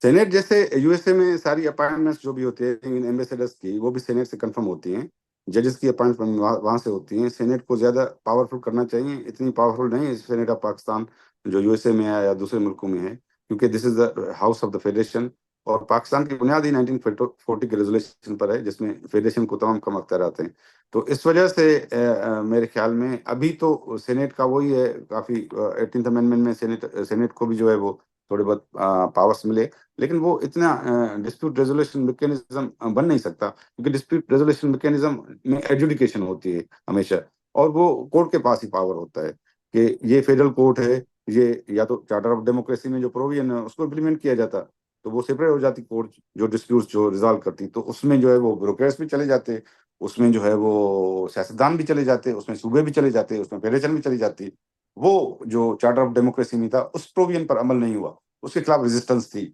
[SPEAKER 2] सेनेट जैसे यूएसए में सारी अपॉइंटमेंट्स जो भी होती है एम्बेसडर्स की, वो भी सेनेट से कंफर्म होती हैं। जजेस की अपॉइंटमेंट वहां से होती हैं। सेनेट को ज्यादा पावरफुल करना चाहिए, इतनी पावरफुल नहीं है सेनेट ऑफ पाकिस्तान जो यूएसए में है या दूसरे मुल्कों में है, क्योंकि this is the house of the federation. और पाकिस्तान की बुनियाद ही 1940 के रेजोल्यूशन पर है, जिसमें फेडरेशन को तमाम कम अख्तियार आते हैं। तो इस वजह से मेरे ख्याल में अभी तो सेनेट का वही है काफी। 18th अमेंडमेंट में सेनेट को भी जो है वो थोड़े बहुत पावर्स मिले, लेकिन वो इतना डिस्प्यूट रेजोल्यूशन मैकेनिज्म बन नहीं सकता, क्योंकि डिस्प्यूट रेजोल्यूशन मैकेनिज्म में एडजुडिकेशन होती है हमेशा, और वो कोर्ट के पास ही पावर होता है कि ये फेडरल कोर्ट है, ये या तो चार्टर ऑफ डेमोक्रेसी में जो प्रोविजन है उसको इम्प्लीमेंट किया जाता, तो वो सेपरेट हो जाती कोर्ट जो डिस्प्यूट जो रिजॉल्व करती, तो उसमें जो है वो ब्यूरोक्रेट्स भी चले जाते, उसमें जो है वो सियासतदान भी चले जाते, उसमें सूबे भी चले जाते, उसमें फेडरेशन भी चली जाती। वो जो चार्टर ऑफ डेमोक्रेसी में था उस प्रोविजन पर अमल नहीं हुआ, उसके खिलाफ रेजिस्टेंस थी,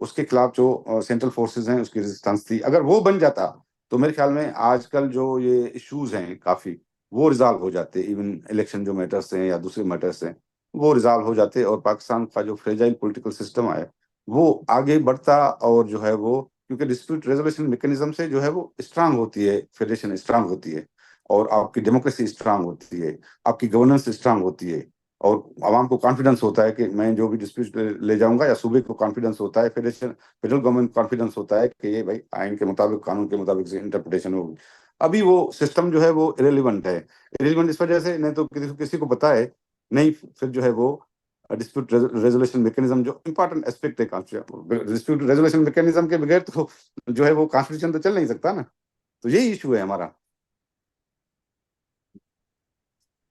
[SPEAKER 2] उसके खिलाफ जो सेंट्रल फोर्सेस हैं उसकी रेजिस्टेंस थी। अगर वो बन जाता तो मेरे ख्याल में आजकल जो ये इश्यूज हैं काफी, वो रिजॉल्व हो जाते, इवन इलेक्शन जो मैटर्स हैं या दूसरे मैटर्स हैं वो रिजॉल्व हो जाते, और पाकिस्तान का जो फ्रेजाइल पॉलिटिकल सिस्टम है वो आगे बढ़ता, और जो है वो, क्योंकि डिस्प्यूट रेजोल्यूशन मैकेनिज्म से जो है वो स्ट्रांग होती है, फेडरेशन स्ट्रांग होती है, और आपकी डेमोक्रेसी स्ट्रांग होती है, आपकी गवर्नेंस स्ट्रांग होती है, और आवाम को कॉन्फिडेंस होता है कि मैं जो भी डिस्प्यूट ले जाऊंगा, या सूबे को कॉन्फिडेंस होता है, फेडरल गवर्नमेंट कॉन्फिडेंस होता है कि ये भाई आइन के मुताबिक, कानून के मुताबिक से इंटरप्रिटेशन होगी। अभी वो सिस्टम जो है वो इरेलीवेंट है, इरेलीवेंट इस वजह से, नहीं तो किसी किसी को पता है नहीं, फिर जो है वो डिस्प्यूट रेजोल्यूशन मैकेनिज्म जो इंपॉर्टेंट एस्पेक्ट है कॉन्स्टिट्यूशन, डिस्प्यूट रेजोल्यूशन मैकेनिज्म के बगैर तो जो है वो कॉन्स्टिट्यूशन तो चल नहीं सकता ना, तो यही इशू है हमारा।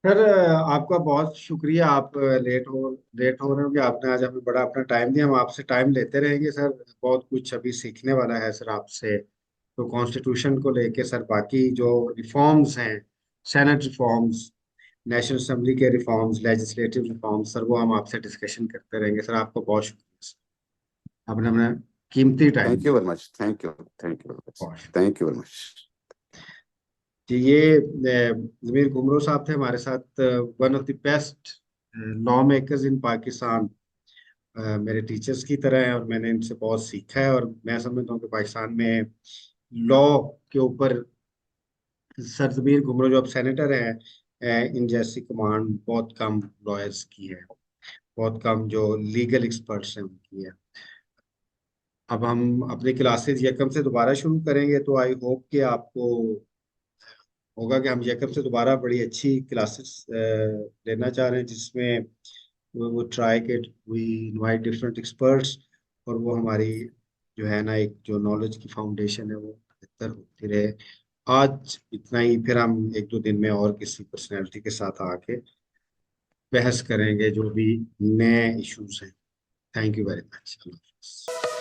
[SPEAKER 1] सर आपका बहुत शुक्रिया। आप लेट हो रहे हो कि आपने आज हमें बड़ा अपना टाइम दिया। हम आपसे टाइम लेते रहेंगे सर, बहुत कुछ अभी सीखने वाला है सर आपसे। तो कॉन्स्टिट्यूशन को लेके सर, बाकी जो रिफॉर्म्स हैं, सेनेट रिफॉर्म्स, नेशनल असेंबली के रिफॉर्म्स, लेजिस्लेटिव रिफॉर्म्स, सर वो हम आपसे डिस्कशन करते रहेंगे। सर आपका बहुत शुक्रिया सर, आपने अपना कीमती टाइम
[SPEAKER 2] थैंक यू
[SPEAKER 1] दिया।
[SPEAKER 2] Very much, thank you very much,
[SPEAKER 1] बहुत शुक्रिया
[SPEAKER 2] थैंक यू वेरी मच।
[SPEAKER 1] जी। ये जमीर घुमरो साहब थे हमारे साथ, one of the best law makers in Pakistan. मेरे टीचर्स की तरह है और मैंने इनसे बहुत सीखा है, और मैं समझता हूँ कि पाकिस्तान में लॉ के ऊपर सर जमीर घुमरो जो अब सेनेटर हैं, इन जैसी कमांड बहुत कम लॉयर्स की है, बहुत कम जो लीगल एक्सपर्ट्स हैं उनकी है। अब हम अपनी क्लासेस यकम से दोबारा शुरू करेंगे, तो आई होप कि आपको होगा कि हम यकम से दोबारा बड़ी अच्छी क्लासेस लेना चाह रहे हैं, जिसमें वो ट्राई के वी इनवाइट डिफरेंट एक्सपर्ट्स, और वो हमारी जो है ना एक जो नॉलेज की फाउंडेशन है वो बेहतर होती रहे। आज इतना ही, फिर हम एक दो दिन में और किसी पर्सनैलिटी के साथ आके बहस करेंगे जो भी नए इश्यूज हैं। Thank you very much.